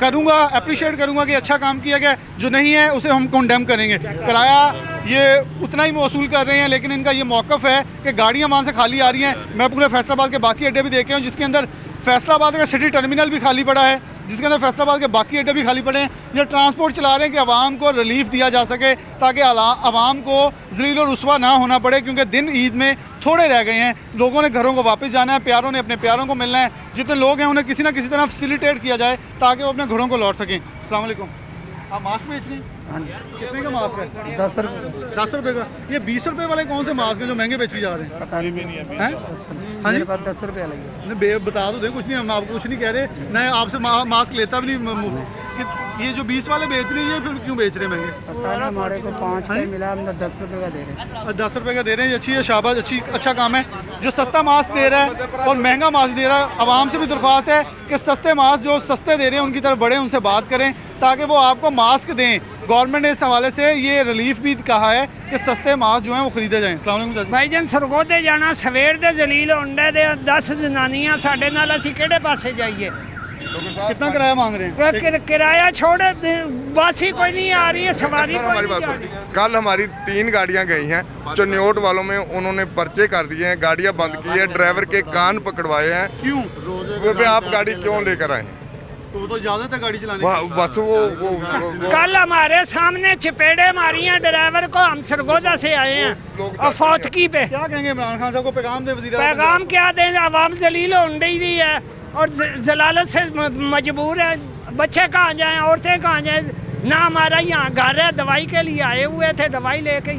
करूँगा, अप्रिशिएट करूँगा कि अच्छा काम किया गया। जो नहीं है उसे हम कंडेम करेंगे। किराया ये उतना ही वसूल कर रहे हैं, लेकिन इनका ये मौक़िफ़ है कि गाड़ियाँ वहाँ से खाली आ रही हैं। मैं पूरे फैसलाबाद के बाकी अड्डे भी देखे हूँ, जिसके अंदर फैसलाबाद का सिटी टर्मिनल भी खाली पड़ा है, जिसके अंदर फैसलाबाद के बाकी अड्डे भी खाली पड़े हैं। ये ट्रांसपोर्ट चला रहे हैं कि आवाम को रिलीफ दिया जा सके, ताकि आवाम को ज़लील और रुस्वा ना होना पड़े, क्योंकि दिन ईद में थोड़े रह गए हैं। लोगों ने घरों को वापस जाना है, प्यारों ने अपने प्यारों को मिलना है। जितने लोग हैं उन्हें किसी ना किसी तरह फैसिलिटेट किया जाए ताकि वो अपने घरों को लौट सकें। अस्सलाम वालेकुम। आप मास्क बेच रहे हैं? कितने का मास्क है? 10 रुपये। 10 रुपये का। ये 20 रुपये वाले कौन से मास्क हैं जो महंगे बेचे जा रहे हैं? पता नहीं हैं? हाँ जी, 10 रुपये लगे। नहीं बता दो दे, कुछ नहीं, हम आपको कुछ नहीं कह रहे। मैं आपसे मास्क लेता भी नहीं मुफ्त। ये जो 20 वाले बेच रहे हैं ये फिर क्यों बेच रहे हैं महंगे? पता नहीं, हमारे को 5 का ही मिला, हमने 10 रुपये का दे रहे हैं। 10 रुपये का दे रहे हैं, ये अच्छी है, शाबाश, अच्छा काम है। जो सस्ता मास्क दे रहा है और महंगा मास्क दे रहा है, आवाम से भी दरख्वास्त है कि सस्ते मास्क जो सस्ते दे रहे हैं उनकी तरफ बढ़े, उनसे बात करें ताकि वो आपको मास्क दें। गवर्नमेंट ने इस हवाले से ये रिलीफ भी कहा है कि सस्ते मास्क जो हैं वो खरीदे जाएँ। अस्सलाम वालेकुम। भाईजान सरगोदे जाना सवेर दे जलील होंडे दे 10 जनानियां साडे नाल असीं किहड़े पासे जाइए? कितना किराया मांग रहे हैं? किराया छोड़े, बस ही कोई नहीं आ रही है, सवारी हमारी बात सुन। कल हमारी 3 गाड़ियां गई हैं, चन्योट वालों में उन्होंने पर्चे कर दिए हैं, गाड़ियां बंद की है, ड्राइवर के कान पकड़वाए हैं। क्यों? वो आप गाड़ी क्यों लेकर आए? तो वो तो इजाज़त है गाड़ी चलाने की। बस वो कल हमारे सामने चपेड़े मारी हैं ड्राइवर को, हम सरगोदा से आए हैं और फौतकी पे। क्या कहेंगे इमरान खान साहब को? पैगाम दे वज़ीर आज़म। पैगाम क्या दें? आवाम जलील होने दी है और जलालत से मजबूर है। बच्चे कहाँ जाएं, औरतें कहाँ जाएं? ना हमारा यहाँ घर है, दवाई के लिए आए हुए थे, दवाई लेके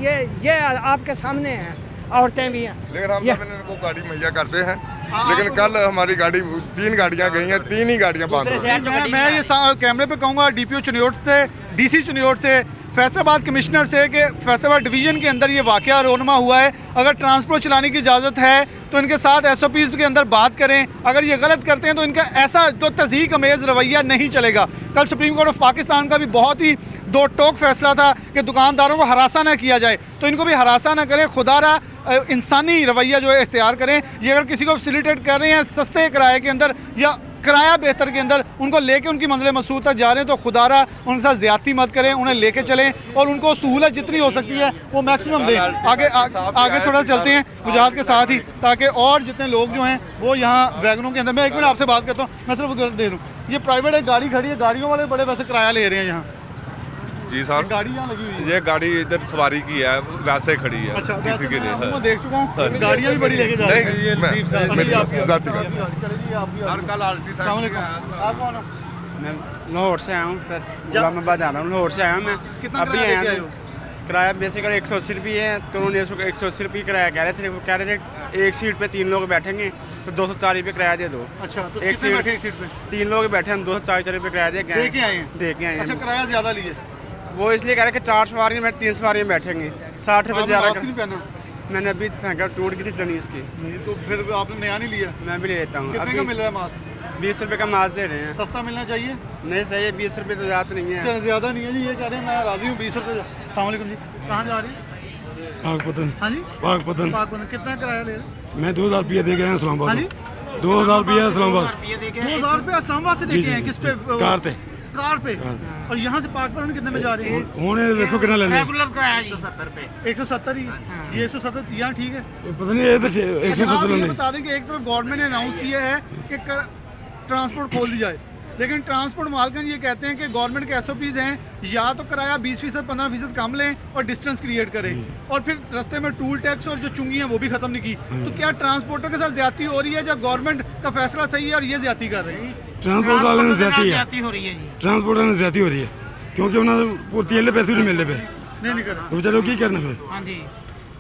ये आपके सामने है, औरतें भी हैं। लेकिन हम सब इनको गाड़ी मुहैया करते हैं, लेकिन कल हमारी गाड़ी 3 गाड़ियां गई हैं, 3 ही गाड़ियां बंद हो गई। मैं ये कैमरे पे कहूँगा DPO चन्योट से, DC चन्योट से, फैसलाबाद कमिश्नर से कि फैसलाबाद डिवीज़न के अंदर ये वाक़या रोनमा हुआ है। अगर ट्रांसपोर्ट चलाने की इजाज़त है तो इनके साथ SOPs के अंदर बात करें। अगर ये गलत करते हैं तो इनका ऐसा तो तज़हीक अमेज़ रवैया नहीं चलेगा। कल सुप्रीम कोर्ट ऑफ पाकिस्तान का भी बहुत ही दो टोक फैसला था कि दुकानदारों को हरासा ना किया जाए, तो इनको भी हरासा ना करें, खुदारा इंसानी रवैया जो है इख्तियार करें। ये अगर किसी को फैसिलिटेट कर रहे हैं सस्ते किराए के अंदर या किराया बेहतर के अंदर, उनको लेके उनकी मंजिल मकसूद तक जा रहे हैं, तो खुदारा उनके साथ ज़्यादती मत करें, उन्हें लेके चलें और उनको सहूलत जितनी हो सकती है वो मैक्सिमम दें। आगे थोड़ा चलते हैं गुजरात के साथ ही, ताकि और जितने लोग जो हैं वो यहाँ वैगनों के अंदर। मैं एक मिनट आपसे बात करता हूँ, मैं सिर्फ दे दूँ। ये प्राइवेट एक गाड़ी खड़ी है, गाड़ियों वाले बड़े वैसे किराया ले रहे हैं यहाँ। जी साहब, गाड़ी यहाँ लगी हुई है। ये गाड़ी इधर सवारी की है, वैसे खड़ी है। अच्छा, किसी के लिए मैं देख चुका हूँ, गाड़ियाँ भी बड़ी लेके जा रही हैं। मैं लाहौर से आया हूँ, फिर इस्लामाबाद आ रहा हूँ। लाहौर से आया हूँ मैं, अभी आया हूँ। किराया बेसिकली 180 रुपये है, तो उन्होंने 180 रुपये किराया कह रहे थे। वो कह रहे थे एक सीट पे 3 लोग बैठेंगे तो 204 रुपये किराया दे दो। अच्छा, तो एक सीट पे 3 लोग बैठे हैं, 204 रुपये किराया दे के आए हैं। अच्छा, किराया ज़्यादा लिए? वो इसलिए कह रहे कि 4 सवारी में 3 सवारी में बैठेंगे, 60 रुपये ज़्यादा। मैंने अभी फेंका, टूट गई थी जनीस की। नहीं तो फिर आपने नया नहीं लिया? मैं भी ले लेता हूँ। कितने का मिल रहा है मास्क? 20 रुपये का मास्क दे रहे हैं। सस्ता मिलना चाहिए? नहीं सही है, 20 रुपये तो ज़्यादा नहीं है। ज़्यादा नहीं है जी, ये कह रहे हैं मैं राज़ी हूँ 20 रुपये। अस्सलाम जी, कहाँ जा रही है? पाकपतन। हाँ जी, पाकपतन। पाकपतन। कितना किराया ले रहे हैं? मैं 2000 रुपया दे के आया इस्लामाबाद। हाँ जी, 2000 रुपया इस्लामाबाद। 2000 रुपये इस्लामाबाद से जी, देखे हैं? जी, किस पे? कार पे। कार पे। और यहाँ से पाकपतन कितने में जा रहे हैं? होने देखो कितना लेने। रेगुलर किराया 170 पे। 170 ही। ये 170 यहाँ ठीक है। पता नहीं ये तो 170 ये लेने। बता दें कि एक तरफ गवर्नमेंट ने अनाउंस किया है कि ट्रांसपोर्ट खोल दी जाए, लेकिन ट्रांसपोर्ट मालकन ये कहते हैं कि गवर्नमेंट के SOPs हैं या तो किराया 20% 15% कम लें और डिस्टेंस क्रिएट करें, और फिर रास्ते में टूल टैक्स और जो चुंगी हैं वो भी खत्म नहीं की। तो क्या ट्रांसपोर्टर के साथ ज्यादती हो रही है या गवर्नमेंट का फैसला सही है और ये ज्यादती कर रहे हैं? ट्रांसपोर्ट वाले ने ज्यादती है। हो रही है जी। ट्रांसपोर्ट वाले ने ज्यादती हो रही है क्योंकि उन्होंने तेल के पैसे नहीं मिलते पे। नहीं कर तो चलो की करना फिर। हाँ जी,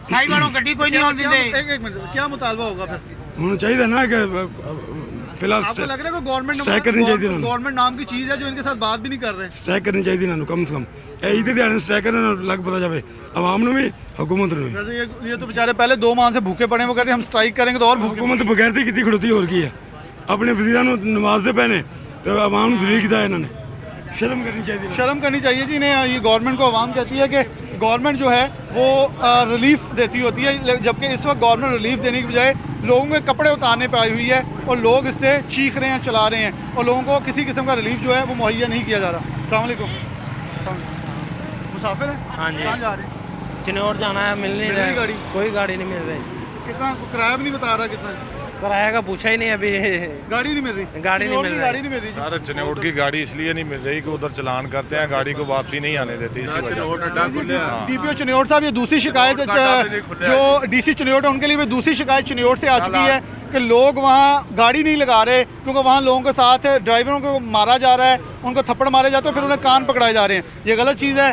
साई वालों गड्डी कोई नहीं आने देते। एक मिनट, क्या मुतालबा होगा फिर? होना चाहिए ना कि फिलहाल आपको लग रहा है कि गवर्नमेंट स्ट्राइक करनी चाहिए थी। गवर्नमेंट नाम की चीज है जो इनके साथ बात भी नहीं कर रहे। स्ट्राइक करनी चाहिए ना कम से कम। इतने ध्यान स्ट्राइक करना लग पता जाए आवाम ने भी हुकूमत ने भी। वैसे ये तो बेचारे पहले 2 माह से भूखे पड़े हैं, वो कहते हैं हम स्ट्राइक करेंगे तो और भूखे। हुकूमत बगैर थी कितनी खड़ोती हो रही है। अपने वजीरां नमाज दे पैने तो आवाम ने जलील किया इन्होंने। शर्म करनी चाहिए। शर्म करनी चाहिए जी इन्हें। ये गवर्नमेंट को आवाम कहती है कि गवर्नमेंट जो है वो रिलीफ देती होती है, जबकि इस वक्त गवर्नमेंट रिलीफ देने की बजाय लोगों के कपड़े उतारने पे आई हुई है और लोग इससे चीख रहे हैं, चला रहे हैं, और लोगों को किसी किस्म का रिलीफ जो है वो मुहैया नहीं किया जा रहा। अस्सलाम वालेकुम। मुसाफिर है? हाँ जी। कहाँ जा रहे हैं? चिन्नौर जाना है, मिल नहीं मिल रही रहा गाड़ी? कोई गाड़ी नहीं मिल रही। कितना किराया भी नहीं बता रहा कितना? किराया का पूछा ही नहीं अभी। गाड़ी नहीं मिल रही? गाड़ी नहीं मिल रही। गाड़ी नहीं मिल रही। सर चिन्नौर की गाड़ी इसलिए नहीं मिल रही कि उधर चलान करते हैं, गाड़ी को वापसी नहीं आने देती, इसी वजह से। DPO चिन्नौर साहब, ये दूसरी शिकायत जो DC चिन्नौर है उनके लिए भी दूसरी शिकायत चिन्नौर से आ चुकी है कि लोग वहाँ गाड़ी नहीं लगा रहे क्योंकि वहाँ लोगों के साथ ड्राइवरों को मारा जा रहा है, उनको थप्पड़ मारे जाते हैं, फिर उन्हें कान पकड़ाए जा रहे हैं। ये गलत चीज़ है,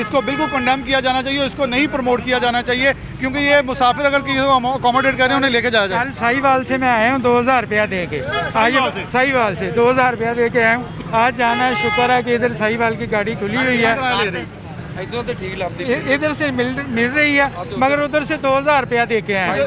इसको बिल्कुल कंडेम किया जाना चाहिए, इसको नहीं प्रमोट किया जाना चाहिए, क्योंकि ये मुसाफिर अगर किसी को अकोमोडेट कर रहे हैं उन्हें लेके जाया जाए। कल साहिवाल से मैं आया हूँ 2000 रुपया दे के। आज साहिवाल से 2000 रुपया दे के आया हूँ। आज जाना है, शुक्र है कि इधर साहिवाल की गाड़ी खुली हुई है। इधर तो ठीक लगती इधर से मिल रही है, मगर उधर से 2000 रुपया दे के आए।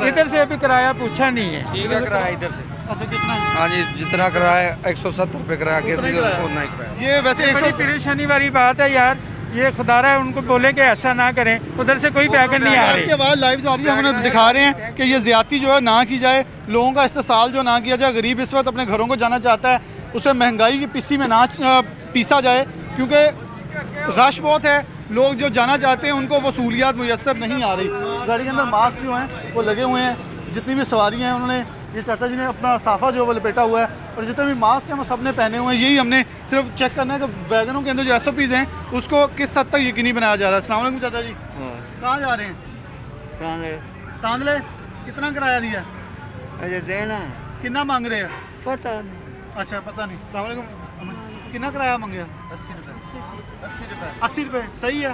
इधर से अभी किराया पूछा नहीं है। ठीक है किराया इधर से। अच्छा, कितना है? हाँ जी, जितना किराया 170 रुपये किराया कैसे उतना ही किराया। ये वैसे बड़ी परेशानी वाली बात है यार, ये खुदारा है उनको बोले कि ऐसा ना करें, उधर से कोई पैकेट नहीं आ रही। के बाद लाइव जा रही है, हम उन्हें दिखा रहे हैं कि ये ज्यादती जो है ना की जाए, लोगों का इस्तेसाल जो ना किया जाए। गरीब इस वक्त अपने घरों को जाना चाहता है, उसे महंगाई की पिस्सी में ना पीसा जाए, क्योंकि रश बहुत है, लोग जो जाना चाहते हैं उनको वो सहूलियात मुयस्सर नहीं आ रही। गाड़ी के अंदर मास्क जो हैं वो लगे हुए हैं, जितनी भी सवारियाँ हैं उन्होंने, ये चाचा जी ने अपना साफा जो है वो लपेटा हुआ है, और जितने भी मास्क हैं वो सब ने पहने हुए हैं। यही हमने सिर्फ चेक करना है कि वैगनों के अंदर जो SOPs हैं उसको किस हद तक यकीनी बनाया जा रहा है। अस्सलाम वालेकुम चाचा जी, कहाँ जा रहे हैं? तांदले। कितना किराया दिया? अरे देना कितना मांग रहे हैं? पता नहीं। अच्छा, पता नहीं। अस्सलाम वालेकुम, कितना किराया मांगे? 80 रुपये। सही है,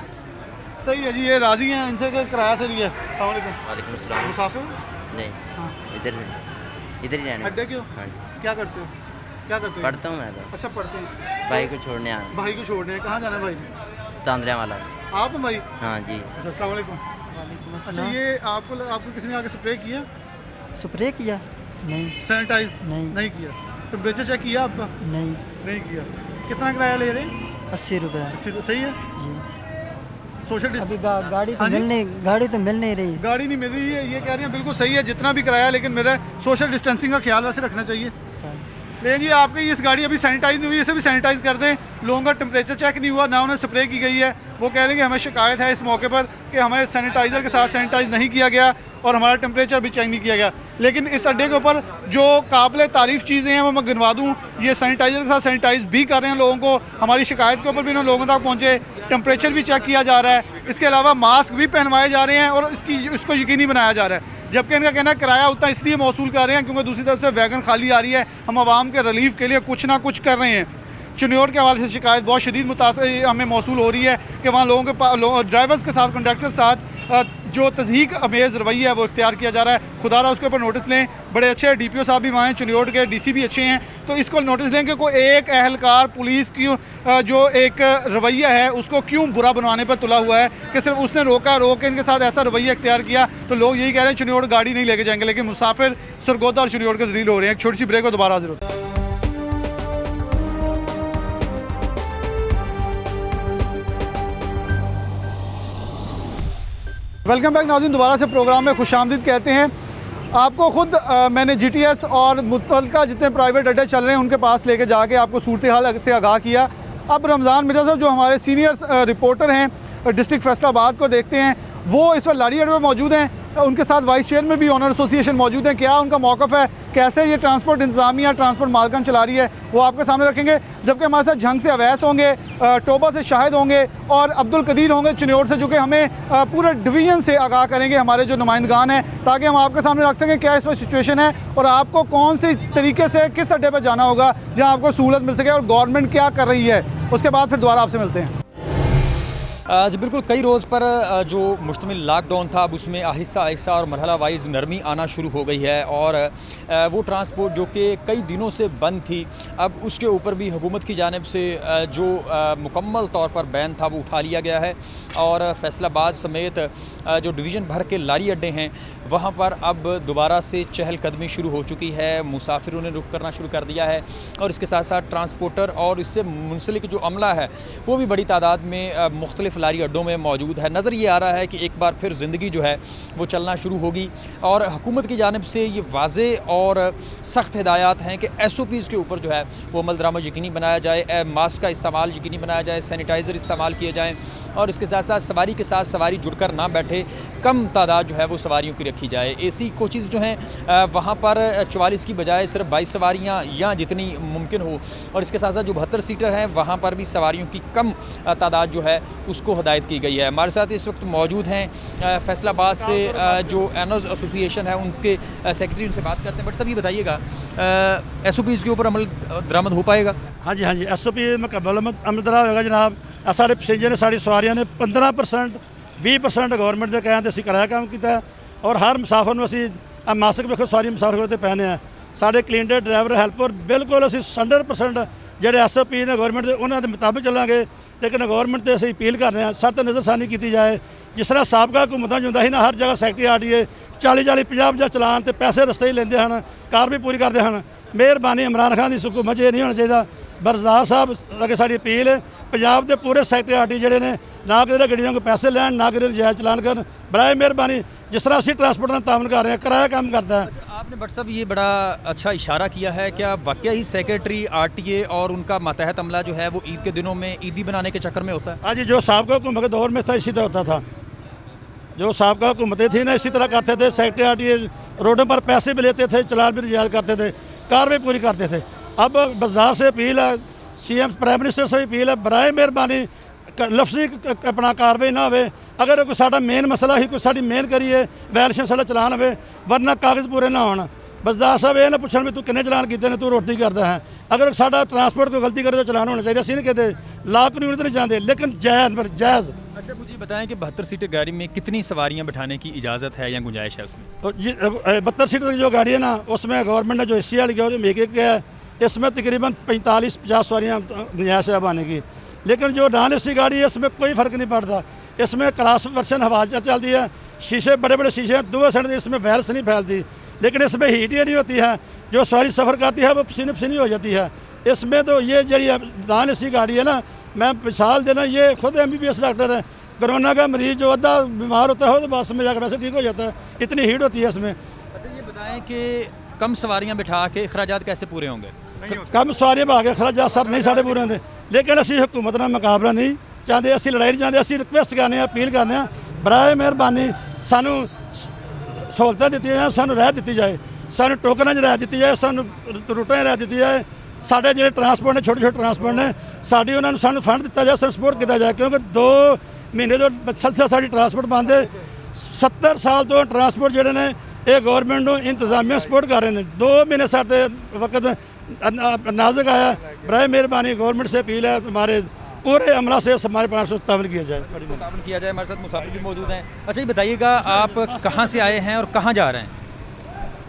सही है जी। ये राज़ी हैं इनसे कि किराया से लिया। अस्सलाम वालेकुम। वालेकुम अस्सलाम। मुसाफिर? नहीं, हाँ। इधर ही रहना। अड्डे क्यों? हाँ जी। क्या करते हो? क्या करते हो? पढ़ता हूँ मैं तो। अच्छा, पढ़ते हैं। भाई को छोड़ने आया। भाई को छोड़ने कहाँ जाना है भाई? तांदरिया वाला। आप हैं भाई? हाँ जी। अच्छा, अस्सलाम वालेकुम। अच्छा, ये आपको किसी ने आके स्प्रे किया? स्प्रे किया? नहीं। सैनिटाइज? नहीं किया। टेम्परेचर चेक किया आपका? नहीं किया। कितना किराया ले रहे हैं? 80 रुपया। सही है जी। सोशल अभी गाड़ी तो हाँ जी? मिल नहीं रही। गाड़ी नहीं मिल रही है, ये कह रहे हैं बिल्कुल सही है, जितना भी किराया, लेकिन मेरा सोशल डिस्टेंसिंग का ख्याल वैसे रखना चाहिए। लेकिन जी आपकी इस गाड़ी अभी सैनिटाइज नहीं हुई, इसे भी सैनिटाइज कर दें। लोगों का टेम्परेचर चेक नहीं हुआ, ना उन्हें स्प्रे की गई है। वो कह रहे हैं कि हमें शिकायत है इस मौके पर कि हमें सैनिटाइज़र के साथ सैनिटाइज नहीं किया गया और हमारा टेम्परेचर भी चेक नहीं किया गया। लेकिन इस अड्डे के ऊपर जो काबिल तारीफ़ चीज़ें हैं वो मैं गिनवा दूँ, ये सैनिटाइज़र के साथ सैनिटाइज भी कर रहे हैं लोगों को, हमारी शिकायत के ऊपर भी उन्हें लोगों तक पहुँचे, टेम्परेचर भी चेक किया जा रहा है, इसके अलावा मास्क भी पहनवाए जा रहे हैं और इसको यकीनी बनाया जा रहा है। जबकि इनका कहना है किराया उतना इसलिए मौसूल कर रहे हैं क्योंकि दूसरी तरफ से वैगन खाली आ रही है, हम आवाम के रिलीफ के लिए कुछ ना कुछ कर रहे हैं। चिन्नौर के हवाले से शिकायत बहुत शदीद मुतासर हमें मौसूल हो रही है कि वहाँ लोगों के ड्राइवर्स के साथ, कंडक्टर के साथ जो तज़हीक अमेज़ रवैया है वो इख्तियार किया जा रहा है। खुदारा उसके ऊपर नोटिस लें। बड़े अच्छे DPO साहब भी वहाँ हैं, चिन्नौर के DC भी अच्छे हैं, तो इसको नोटिस लें कि कोई एक अहलकार पुलिस की जो एक रवैया है उसको क्यों बुरा बनवाने पर तुला हुआ है कि सिर्फ उसने रोक के इनके साथ ऐसा रवैया इख्तियार किया तो लोग यही कह रहे हैं चिन्नौर गाड़ी नहीं लेके जाएंगे, लेकिन मुसाफिर सरगोदा और चिन्नौर के जलील हो रहे हैं। एक छोटी सी ब्रेक को दोबारा हाजिर होता है। वेलकम बैक नाज़रीन, दोबारा से प्रोग्राम में खुशामदीद कहते हैं। आपको खुद मैंने GTS और मुतल्लिका जितने प्राइवेट अड्डे चल रहे हैं उनके पास लेके जाके आपको सूरत हाल से आगाह किया। अब रमज़ान मिर्ज़ा साहब जो हमारे सीनियर रिपोर्टर हैं डिस्ट्रिक्ट फैसलाबाद को देखते हैं, वो इस वक्त लाड़ी अड्डे में मौजूद हैं। उनके साथ वाइस चेयरमैन भी ऑनर एसोसिएशन मौजूद हैं। क्या उनका मौक़िफ़ है, कैसे ये ट्रांसपोर्ट इंतज़ामिया ट्रांसपोर्ट मालकन चला रही है, वो आपके सामने रखेंगे। जबकि हमारे साथ झंग से अवैस होंगे, टोबा से शाहिद होंगे और अब्दुल कदीर होंगे चिन्योर से, जो कि हमें पूरे डिवीज़न से आगाह करेंगे, हमारे जो नुमाइंदगान हैं, ताकि हम आपके सामने रख सकें क्या इस वक्त सिचुएशन है और आपको कौन सी तरीके से किस अड्डे पर जाना होगा जहाँ आपको सहूलत मिल सके और गवर्नमेंट क्या कर रही है। उसके बाद फिर दोबारा आपसे मिलते हैं। जी बिल्कुल, कई रोज़ पर जो मुश्तमिल लॉकडाउन था अब उसमें आहिस्ता आहिस्ता और मरहला वाइज नरमी आना शुरू हो गई है और वो ट्रांसपोर्ट जो कि कई दिनों से बंद थी, अब उसके ऊपर भी हुकूमत की जानिब से जो मुकम्मल तौर पर बैन था वो उठा लिया गया है और फैसलाबाद समेत जो डिवीज़न भर के लारी अड्डे हैं वहाँ पर अब दोबारा से चहलकदमी शुरू हो चुकी है। मुसाफिरों ने रुख करना शुरू कर दिया है और इसके साथ साथ ट्रांसपोर्टर और इससे मुंसलिक जो अमला है वो भी बड़ी तादाद में मुख्तलिफ लारी अड्डों में मौजूद है। नज़र ये आ रहा है कि एक बार फिर ज़िंदगी जो है वो चलना शुरू होगी और हुकूमत की जानिब से ये वाज़े और सख्त हिदायत हैं कि SOPs के ऊपर जो है वो अमल दरामद यकीनी बनाया जाए, मास्क का इस्तेमाल यकीनी बनाया जाए, सैनिटाइज़र इस्तेमाल किए जाएँ और इसके साथ साथ सवारी के साथ सवारी जुड़कर ना बैठे, कम तादाद जो है वो सवारियों की रखी जाए। AC कोचेज़ जो हैं वहाँ पर 44 की बजाय सिर्फ 22 सवारियाँ या जितनी मुमकिन हो और इसके साथ साथ जो 72 सीटर हैं वहाँ पर भी सवारियों की कम तादाद जो है उसको हदायत की गई है। हमारे साथ इस वक्त मौजूद हैं फैसलाबाद से जो एनर्स एसोसिएशन है उनके सेक्रेटरी, उनसे बात करते हैं। बट सब ये बताइएगा SOPs के ऊपर अमल दरामद हो पाएगा? हाँ जी, SOP मुकम्मल अमल दरामद होगा जनाब। साढ़े पैसेंजर ने साड़ी सवारियां ने 15% 20% गवर्नमेंट के कहने असी कराया काम किया और हर मुसाफिर को असी मास्क वेखो सारी मुसाफिर को पहने हैं। साढ़े क्लीनर ड्राइवर हेल्पर बिल्कुल असी 100% ਜਿਹੜੇ SOP ने गवर्नमेंट के उन्होंने मुताबिक चलांगे, लेकिन गवर्नमेंट से असी अपील कर रहे हैं सख्त नज़रसानी की जाए। जिस तरह साबका हुकूमत जो ना हर जगह सैकटरी RTA 40-40 50 चलान तो पैसे रस्ते ही लेंदे हैं, कार भी पूरी करते हैं। मेहरबानी इमरान खान की हुकूमत ये नहीं होना चाहिए। बरदार साहब अगे साड़ी अपील है पंजाब के पूरे सैकटरी RTA जोड़े ने ना कि गड्डियों को पैसे लैन ना कि जायज़ चलान कर, बराए मेहरबानी जिस तरह असी ट्रांसपोर्टर तामन कर रहे हैं किराया काम करता है। आपने बट साहब ये बड़ा अच्छा इशारा किया है, क्या वाकई ही सेक्रेटरी RTA और उनका मातहत अमला जो है वो ईद के दिनों में ईदी बनाने के चक्कर में होता है? हाँ जी, जो साबका हुकूमत के दौर में था इसी तरह होता था। जो साबका हुकूमतें थी ना इसी तरह करते थे। सेक्रेटरी RTA रोडों पर पैसे भी लेते थे, चलान भी रिजायज करते थे, कार्रवाई पूरी करते थे। अब बसदार से अपील है, CM प्राइम मिनिस्टर से अपील है, बराए मेहरबानी लफ्जी अपना कार्रवाई ना हो। अगर कोई साडा मेन मसला ही कोई साड़ी मेन करिए वैलिशन साडा चलान हो, वरना कागज़ पूरे ना होना। बसदार साहब ये ना पूछन भी तू किन्ने चलान किए ने, तू रोटी करता है। अगर साडा ट्रांसपोर्ट कोई गलती करे तो चलान होना चाहिए। असी नहीं कहते ला कानून तो नहीं जानते, लेकिन जायज़। अच्छा, मुझे बताएं कि 72 सीटर गाड़ी में कितनी सवारियां बिठाने की इजाज़त है या गुंजाइश है उसमें? तो ये 72 सीटर की जो गाड़ी है ना उसमें गवर्नमेंट ने जो AC वाली एक है, इसमें तकरीबन 45-50 सवारियाँ गुंजाइश है आने की। लेकिन जो नॉन AC गाड़ी है इसमें कोई फ़र्क नहीं पड़ता। इसमें क्रॉस वर्सन हवा चलती है, शीशे बड़े बड़े शीशे हैं, दो साइड इसमें वायरस नहीं फैलती, लेकिन इसमें हीट ही नहीं होती है। जो सवारी सफ़र करती है वो पसीने पसीनी हो जाती है। इसमें तो ये जी नॉन AC गाड़ी है ना, मैं मिसाल देना, ये खुद MBBS डॉक्टर है। कोरोना का मरीज़ जो अद्धा बीमार होता है तो बस में जाकर वैसे ठीक हो जाता है, इतनी हीट होती है इसमें। अच्छा, ये बताएं कि कम सवारियाँ बिठा के अखराजात कैसे पूरे होंगे? कम सवारियां भागे अखराजात सर नहीं साढ़े पूरे होंगे, लेकिन असी हुकूमत नाल मुकाबला नहीं चाहते, असी लड़ाई नहीं चाहते। असी रिक्वेस्ट करने अपील करने बराए मेहरबानी सानू सहूलतां दित्तियां जाए, सानू राहत दी जाए, सानू टोकनां राहत दी जाए, सानू रूटां राहत दी जाए। साढ़े जो ट्रांसपोर्ट ने छोटे छोटे ट्रांसपोर्ट ने साड़ी उन्होंने सानू फंड दिता जाए, सपोर्ट किया जाए, क्योंकि 2 महीने तो मुसलसल साड़ी ट्रांसपोर्ट बंद है। 70 साल तो ट्रांसपोर्ट जोड़े ने ये गवर्नमेंट को इंतजामिया सपोर्ट कर रहे हैं। 2 महीने साढ़े वक्त नाजुक आया, बराए मेहरबानी गवर्नमेंट से अपील है हमारे पूरे अमला से हमारे पास तावन किया जाए, तावन किया जाए। हमारे साथ मुसाफिर भी मौजूद हैं। अच्छा, ये बताइएगा आप कहाँ से आए हैं और कहाँ जा रहे हैं?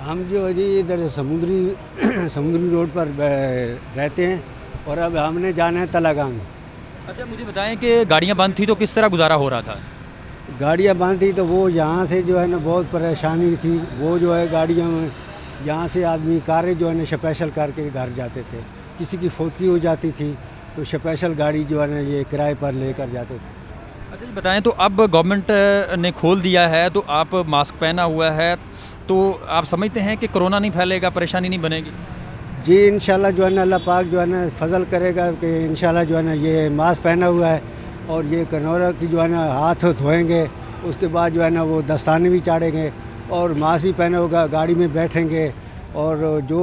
हम जो जी इधर समुद्री रोड पर रहते हैं और अब हमने जाना है तलागांग। अच्छा, मुझे बताएं कि गाड़ियाँ बंद थी तो किस तरह गुजारा हो रहा था? गाड़ियाँ बंद थी तो वो यहाँ से जो है ना बहुत परेशानी थी। वो जो है गाड़ियाँ में यहाँ से आदमी कारें जो है ना स्पेशल करके घर जाते थे। किसी की फौतगी हो जाती थी तो स्पेशल गाड़ी जो है ना ये किराए पर लेकर जाते थे। अच्छा जी बताएं, तो अब गवर्नमेंट ने खोल दिया है तो आप मास्क पहना हुआ है, तो आप समझते हैं कि कोरोना नहीं फैलेगा, परेशानी नहीं बनेगी? जी इंशाल्लाह जो है ना अल्लाह पाक जो है ना फजल करेगा कि इंशाल्लाह जो है ना ये मास्क पहना हुआ है और ये कनौरा की जो है ना हाथ धोएंगे, उसके बाद जो है ना वो दस्ताने भी चाड़ेंगे और मास्क भी पहना होगा, गाड़ी में बैठेंगे और जो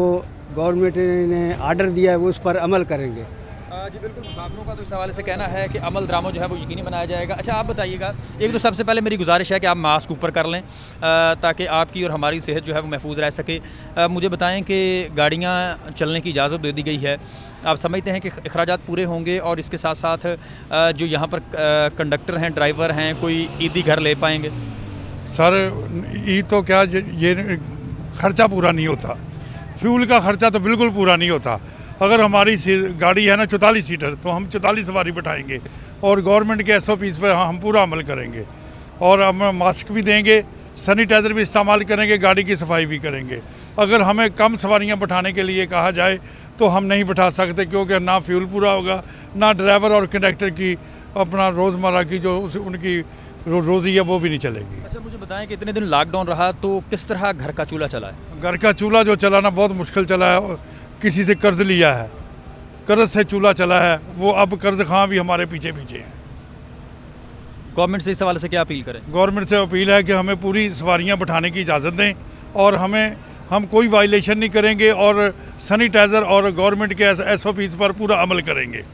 गवर्नमेंट ने आर्डर दिया है वो उस पर अमल करेंगे। जी बिल्कुल, मुसाफिरों का तो इस हवाले से कहना है कि अमल दरामद जो है वो यकीनी बनाया जाएगा। अच्छा आप बताइएगा, एक तो सबसे पहले मेरी गुजारिश है कि आप मास्क ऊपर कर लें ताकि आपकी और हमारी सेहत जो है वो महफूज रह सके। मुझे बताएं कि गाड़ियाँ चलने की इजाज़त दे दी गई है, आप समझते हैं कि अखराजात पूरे होंगे और इसके साथ साथ जो यहाँ पर कंडक्टर हैं, ड्राइवर हैं, कोई ईदी घर ले पाएंगे? सर ईद तो क्या ये खर्चा पूरा नहीं होता, फ्यूल का खर्चा तो बिल्कुल पूरा नहीं होता। अगर हमारी गाड़ी है ना 44 सीटर तो हम 44 सवारी बैठाएंगे और गवर्नमेंट के SOPs पर हम पूरा अमल करेंगे और हम मास्क भी देंगे, सैनिटाइज़र भी इस्तेमाल करेंगे, गाड़ी की सफाई भी करेंगे। अगर हमें कम सवारियां बैठाने के लिए कहा जाए तो हम नहीं बैठा सकते, क्योंकि ना फ्यूल पूरा होगा, ना ड्राइवर और कंडक्टर की अपना रोज़मर्रा की जो उनकी रोज़ी है वो भी नहीं चलेगी। अच्छा मुझे बताएं कि इतने दिन लॉकडाउन रहा तो किस तरह घर का चूल्हा चला है? घर का चूल्हा जो चलाना बहुत मुश्किल चला है, किसी से कर्ज लिया है, कर्ज से चूल्हा चला है, वो अब कर्ज खां भी हमारे पीछे पीछे हैं। गवर्नमेंट से इस हवाले से क्या अपील करें? गवर्नमेंट से अपील है कि हमें पूरी सवारियां बैठाने की इजाज़त दें और हम कोई वायलेशन नहीं करेंगे और सैनिटाइज़र और गवर्नमेंट के SOPs पर पूरा अमल करेंगे।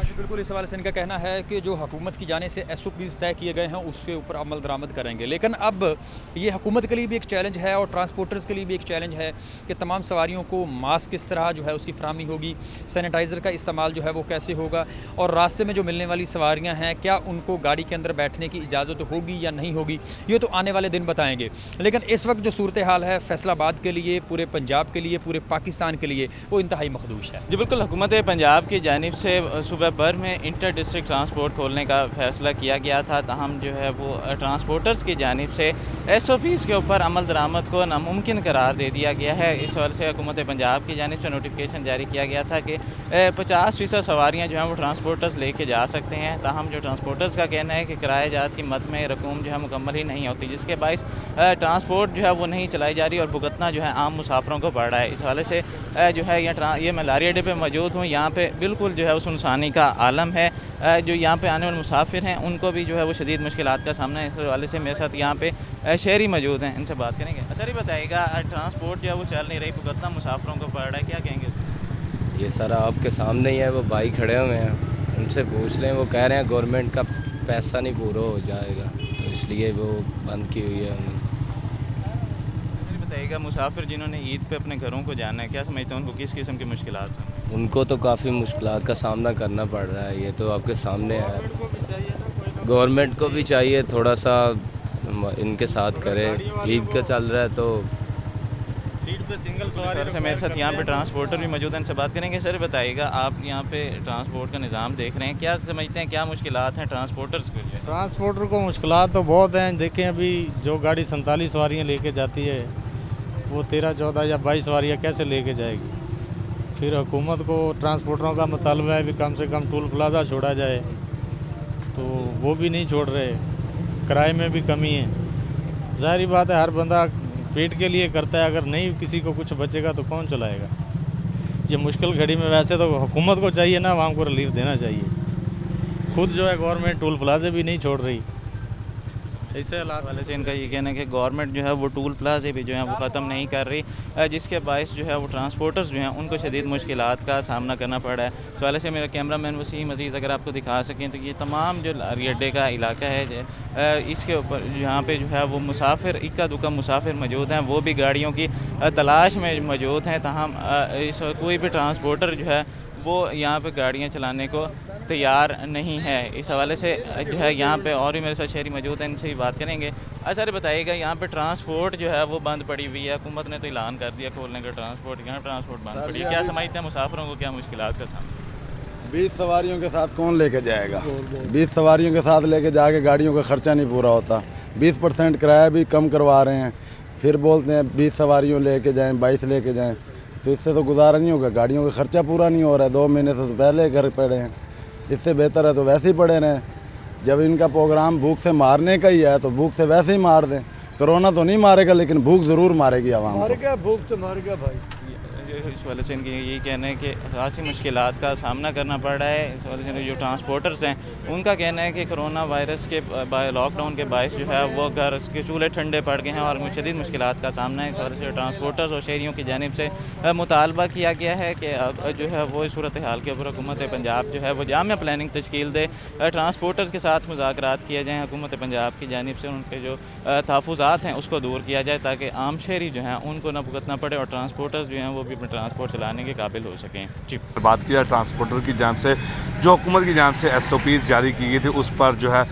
बिल्कुल, इस हवाले से इनका कहना है कि जो हुकूमत की जाने से SOPs तय किए गए हैं उसके ऊपर अमल दरामद करेंगे। लेकिन अब ये हुकूमत के लिए भी एक चैलेंज है और ट्रांसपोर्टर्स के लिए भी एक चैलेंज है कि तमाम सवारियों को मास्क किस तरह जो है उसकी फराहमी होगी, सैनिटाइज़र का इस्तेमाल जो है वो कैसे होगा और रास्ते में जो मिलने वाली सवारियाँ हैं क्या उनको गाड़ी के अंदर बैठने की इजाज़त होगी या नहीं होगी, ये तो आने वाले दिन बताएँगे। लेकिन इस वक्त जो सूरत हाल है फैसलाबाद के लिए, पूरे पंजाब के लिए, पूरे पाकिस्तान के लिए वो इंतहाई मखदूश है। जी बिल्कुल, हुकूमत पंजाब की जानिब से सुबह भर में इंटर डिस्ट्रिक्ट ट्रांसपोर्ट खोलने का फैसला किया गया था, ताहम जो है वो ट्रांसपोर्टर्स की जानिब से SOPs के ऊपर अमल दरामद को नामुमकिन करार दे दिया गया है। इस वजह से हुकूमत पंजाब की जानिब से नोटिफिकेशन जारी किया गया था कि 50% सवारियाँ जो हैं वो ट्रांसपोर्टर्स लेके जा सकते हैं, ताहम जो ट्रांसपोर्टर्स का कहना है कि किराए जात की मद में रकूम जो है मुकम्मल ही नहीं होती, जिसके बायस ट्रांसपोर्ट जो है वो नहीं चलाई जा रही और भुगतना जो है आम मुसाफरों को पड़ रहा है। इस हवाले से जो है ये मैं लारी अड्डे पर मौजूद हूँ, यहाँ पर बिल्कुल जो है सुनसानी का आलम है। जो यहाँ पे आने वाले मुसाफिर हैं उनको भी जो है वो शदीद मुश्किलात का सामना है। इस हवाले से मेरे साथ यहाँ पे शहरी मौजूद हैं, इनसे बात करेंगे। सर ये बताइएगा, ट्रांसपोर्ट जो है वो चल नहीं रही, भुगतना मुसाफिरों को पड़ रहा है, क्या कहेंगे? ये सारा आपके सामने ही है, वो भाई खड़े हुए हैं, उनसे पूछ लें। वो कह रहे हैं गवर्नमेंट का पैसा नहीं पूरा हो जाएगा तो इसलिए वो बंद की हुई है। बताइएगा, मुसाफिर जिन्होंने ईद पे अपने घरों को जाना है, क्या समझते हैं उनको किस किस्म की मुश्किलात हैं? उनको तो काफ़ी मुश्किलात का सामना करना पड़ रहा है, ये तो आपके सामने है। गवर्नमेंट को भी चाहिए थोड़ा सा इनके साथ करे, ईद का चल रहा है तो सीट पे सिंगल सवारी। से मेरे साथ यहाँ पे ट्रांसपोर्टर भी मौजूद हैं, इनसे बात करेंगे। सर बताइएगा, आप यहाँ पे ट्रांसपोर्ट का निज़ाम देख रहे हैं, क्या समझते हैं क्या मुश्किलात हैं ट्रांसपोर्टर्स के लिए? ट्रांसपोर्टर को मुश्किलात तो बहुत हैं। देखें अभी जो गाड़ी 47 सवारियाँ लेके जाती है वो 13, 14 या 22 सवारियाँ कैसे लेके जाएगी? फिर हुकूमत को ट्रांसपोर्टरों का मुतालबा है भी कम से कम टोल प्लाजा छोड़ा जाए, तो वो भी नहीं छोड़ रहे, किराए में भी कमी है। ज़ाहिर बात है हर बंदा पेट के लिए करता है, अगर नहीं किसी को कुछ बचेगा तो कौन चलाएगा? ये मुश्किल घड़ी में वैसे तो हुकूमत को चाहिए ना, आवाम को रिलीफ देना चाहिए। खुद जो है गवर्नमेंट टोल प्लाजे भी नहीं छोड़ रही। इससे हालात वाले से इनका ये कहना है कि गवर्नमेंट जो है वो टोल प्लाजे भी जो है वो ख़त्म नहीं कर रही, जिसके बायस जो है वो ट्रांसपोर्टर्स जो हैं उनको शदीद मुश्किलात का सामना करना पड़ रहा है। इस वाले से मेरा कैमरा मैन वसीम अजीज़ अगर आपको दिखा सकें तो ये तमाम जो लारी अड्डे का इलाका है, इसके ऊपर यहाँ पे जो है वो मुसाफिर इक्का दुक्का मुसाफिर मौजूद हैं, वो भी गाड़ियों की तलाश में मौजूद हैं। ताहम इस कोई भी ट्रांसपोर्टर जो है वो यहाँ पे गाड़ियाँ चलाने को तैयार नहीं है। इस हवाले से जो है यहाँ पे और भी मेरे साथ शहरी मौजूद हैं, इनसे भी बात करेंगे। अच्छा बताइएगा, यहाँ पे ट्रांसपोर्ट जो है वो बंद पड़ी हुई है, हुकूमत ने तो ऐलान कर दिया खोलने का ट्रांसपोर्ट, यहाँ ट्रांसपोर्ट बंद पड़ी है, क्या समझते हैं मुसाफिरों को क्या मुश्किलात का सामना? 20 सवारियों के साथ कौन लेके जाएगा? 20 सवारियों के साथ लेके जाके गाड़ियों का खर्चा नहीं पूरा होता। 20% किराया भी कम करवा रहे हैं, फिर बोलते हैं 20 सवारियों लेके जाएँ, 22 लेके जाएँ, तो इससे तो गुजारा नहीं होगा। गाड़ियों का खर्चा पूरा नहीं हो रहा है, 2 महीने से तो पहले घर पड़े हैं। इससे बेहतर है तो वैसे ही पड़े रहें, जब इनका प्रोग्राम भूख से मारने का ही है तो भूख से वैसे ही मार दें। कोरोना तो नहीं मारेगा लेकिन भूख ज़रूर मारेगी आवाम को। मारेगा, भूख तो मारेगा भाई। इस वाले से इनकी यही कहना है कि खासी मुश्किलात का सामना करना पड़ रहा है। इस वाले से जो ट्रांसपोर्टर्स हैं उनका कहना है कि कोरोना वायरस के लॉकडाउन के बायस जो है वो घर के चूल्हे ठंडे पड़ गए हैं और शदीद मुश्किलात का सामना है। इस वाले से ट्रांसपोर्टर्स और शहरियों की जानिब से मुतालबा किया गया है कि जो है वो इस सूरत हाल के ऊपर हुकूमत पंजाब जो है वो जामिया प्लानिंग तश्कील दे, ट्रांसपोर्टर्स के साथ मुज़ाकरात किए जाएँ हुकूमत पंजाब की जानिब से, उनके जो तहफ़्फ़ुज़ात हैं उसको दूर किया जाए ताकि आम शहरी जो हैं उनको ना भुगतना पड़े और ट्रांसपोर्टर्स जो हैं वो भी ट्रांसपोर्ट चलाने के काबिल हो सकें। जी, बात की जाए ट्रांसपोर्टर की जानिब से जो हुकूमत की जानिब से SOPs जारी की गई थी उस पर जो है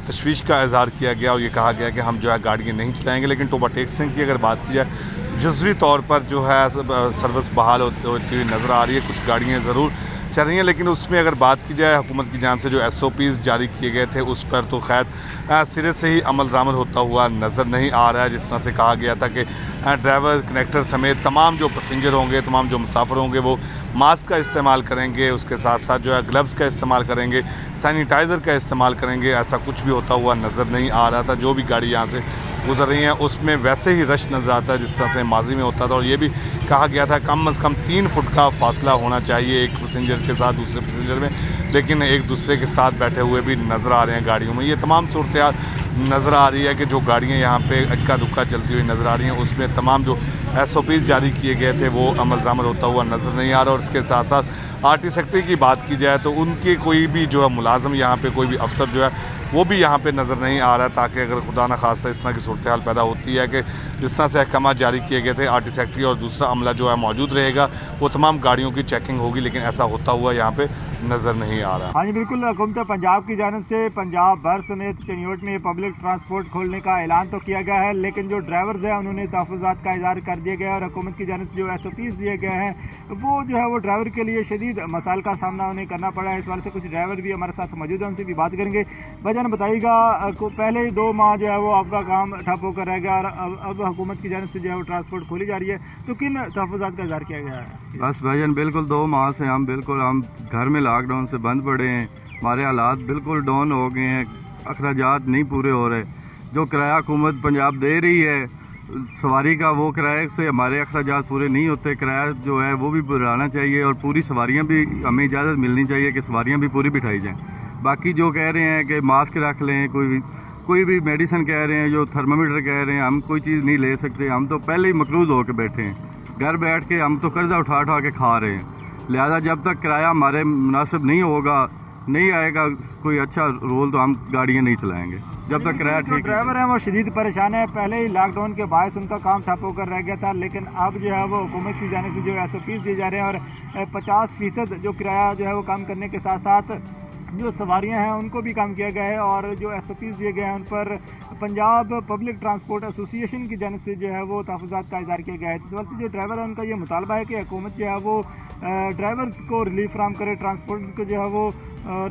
तशवीश का इज़हार किया गया और ये कहा गया कि हम जो है गाड़ियाँ नहीं चलाएंगे। लेकिन टोबा टैक्सिंग की अगर बात की जाए जुज़वी तौर पर जो है सर्विस बहाल होती हुई नज़र आ रही है। कुछ गाड़ियाँ ज़रूर चल रही हैं लेकिन उसमें अगर बात की जाए हुकूमत की जानिब से जो SOPs जारी किए गए थे उस पर तो खैर सिरे से ही अमल दरामद होता हुआ नज़र नहीं आ रहा है। जिस तरह से कहा गया था कि ड्राइवर, कनेक्टर समेत तमाम जो पैसेंजर होंगे, तमाम जो मुसाफिर होंगे वो मास्क का इस्तेमाल करेंगे, उसके साथ साथ जो है ग्लव्स का इस्तेमाल करेंगे, सैनिटाइज़र का इस्तेमाल करेंगे। ऐसा कुछ भी होता हुआ नज़र नहीं आ रहा था। जो भी गाड़ी यहाँ से गुजर रही हैं उसमें वैसे ही रश नज़र आता है जिस तरह से माजी में होता था। और ये भी कहा गया था कम अज़ कम 3 फुट का फासला होना चाहिए एक पैसेंजर के साथ दूसरे पैसेंजर में, लेकिन एक दूसरे के साथ बैठे हुए भी नज़र आ रहे हैं गाड़ियों में। ये तमाम सूरत नज़र आ रही है कि जो गाड़ियाँ यहाँ पे इक्का दुक्का चलती हुई नज़र आ रही हैं उसमें तमाम जो SOPs जारी किए गए थे वो अमल दरामद होता हुआ नज़र नहीं आ रहा। और इसके साथ साथ RT सेक्टर की बात की जाए तो उनके कोई भी जो है मुलाजम यहाँ पे कोई भी अफसर जो है वो भी यहाँ पे नज़र नहीं आ रहा, ताकि अगर खुदा न खास्ता इस तरह की सूरत हाल पैदा होती है कि जिस तरह से अहकाम जारी किए गए थे RT सेक्टर और दूसरा अमला जो है मौजूद रहेगा, वो तमाम गाड़ियों की चेकिंग होगी, लेकिन ऐसा होता हुआ यहाँ पे नज़र नहीं आ रहा। हाँ जी बिल्कुल, हुकूमत पंजाब की जानिब से पंजाब भर समेत चनियोट में पब्लिक ट्रांसपोर्ट खोलने का ऐलान तो किया गया है, लेकिन जो ड्राइवर्स हैं उन्होंने तहफ़्फ़ुज़ात का इज़हार कर दिया गया और हुकूमत की जानिब से जो SOPs दिए गए हैं वो जो है वो ड्राइवर के लिए शदीद मसाइल का सामना उन्हें करना पड़ा है। इस वाले से कुछ ड्राइवर भी हमारे साथ मौजूद हैं, उनसे भी बात करेंगे। भाईजान बताइएगा, पहले 2 माह जो है वो आपका काम ठप होकर रह गया और अब हुकूमत की जानिब से जो है वो ट्रांसपोर्ट खोली जा रही है, तो किन तहफ़्फ़ुज़ात का इज़हार किया गया है? बस भाईजान बिल्कुल 2 माह से हम घर में लॉकडाउन से बंद पड़े हैं। हमारे हालात बिल्कुल डाउन हो गए हैं, अखराजात नहीं पूरे हो रहे। जो किराया हुकूमत पंजाब दे रही है सवारी का, वो किराए से हमारे अखराजात पूरे नहीं होते। किराया जो है वो भी बढ़ाना चाहिए और पूरी सवारियां भी हमें इजाज़त मिलनी चाहिए कि सवारियां भी पूरी बिठाई जाएं। बाकी जो कह रहे हैं कि मास्क रख लें, कोई भी मेडिसिन कह रहे हैं, जो थर्मामीटर कह रहे हैं, हम कोई चीज़ नहीं ले सकते। हम तो पहले ही मकरूज़ होकर बैठे हैं, घर बैठ के हम तो कर्जा उठा के खा रहे हैं। लिहाजा जब तक किराया हमारे मुनासिब नहीं आएगा कोई अच्छा रोल, तो हम गाड़ियाँ नहीं चलाएँगे जब तक किराया ठीक। ड्राइवर हैं वो शदीद परेशान है, पहले ही लॉकडाउन के बायस उनका काम ठप होकर रह गया था, लेकिन अब जो है वो हुकूमत की जानिब से जो SOPs दिए जा रहे हैं और 50% जो किराया जो है वो कम करने के साथ साथ जो सवारियां हैं उनको भी कम किया गया है और जो SOPs दिए गए हैं उन पर पंजाब पब्लिक ट्रांसपोर्ट एसोसिएशन की जानिब से जो है वो तहफ़्फ़ुज़ात का इज़हार किया गया है। इस वक्त जो ड्राइवर है उनका ये मुतालबा है कि हुकूमत जो है वो ड्राइवर्स को रिलीफ फराम करे, ट्रांसपोर्टर्स को जो है वो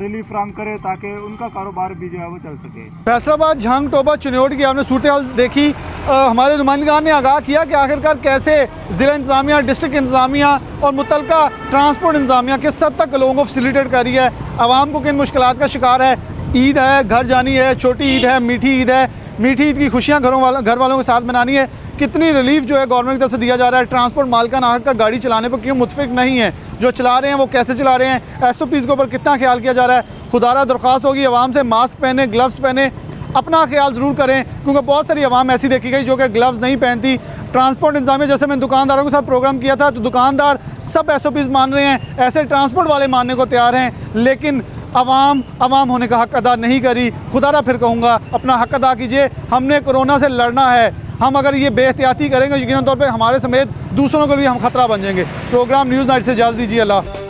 रिलीफ फराम करे ताकि उनका कारोबार भी जो है वो चल सके। फैसलाबाद, झांग, टोबा, चनियोट की आपने सूरत हाल देखी। हमारे नुमाइंदगान ने आगाह किया कि आखिरकार कैसे ज़िला इंतज़ामिया, डिस्ट्रिक्ट इंतज़ामिया और मुतलका ट्रांसपोर्ट इंतज़ामिया किस हद तक लोगों को फैसिलिटेट कर रही है, आवाम को किन मुश्किलात का शिकार है। ईद है, घर जानी है, छोटी ईद है, मीठी ईद है, मीठी ईद की खुशियाँ घर वालों के साथ मनानी है। कितनी रिलीफ जो है गवर्नमेंट की तरफ से दिया जा रहा है। ट्रांसपोर्ट मालिकान आखिरकार गाड़ी चलाने पर क्यों मुतफिक नहीं है, जो चला रहे हैं वो कैसे चला रहे हैं, SOPs के ऊपर कितना ख्याल किया जा रहा है। खुदारा दरख्वास्त होगी आवाम से, मास्क पहने, ग्लव्स पहने, अपना ख्याल ज़रूर करें, क्योंकि बहुत सारी आवाम ऐसी देखी गई जो कि ग्लव्स नहीं पहनती। ट्रांसपोर्ट इंतजामिया, जैसे मैंने दुकानदारों के साथ प्रोग्राम किया था तो दुकानदार सब SOPs मान रहे हैं, ऐसे ट्रांसपोर्ट वाले मानने को तैयार हैं, लेकिन आवाम होने का हक अदा नहीं करी। खुदारा फिर कहूँगा अपना हक अदा कीजिए। हमने कोरोना से लड़ना है, हम अगर ये बेहतियाती करेंगे यकीनन तौर पे हमारे समेत दूसरों को भी हम खतरा बन जाएंगे। प्रोग्राम न्यूज़ नाइट से इजाज़त दीजिए। अल्लाह।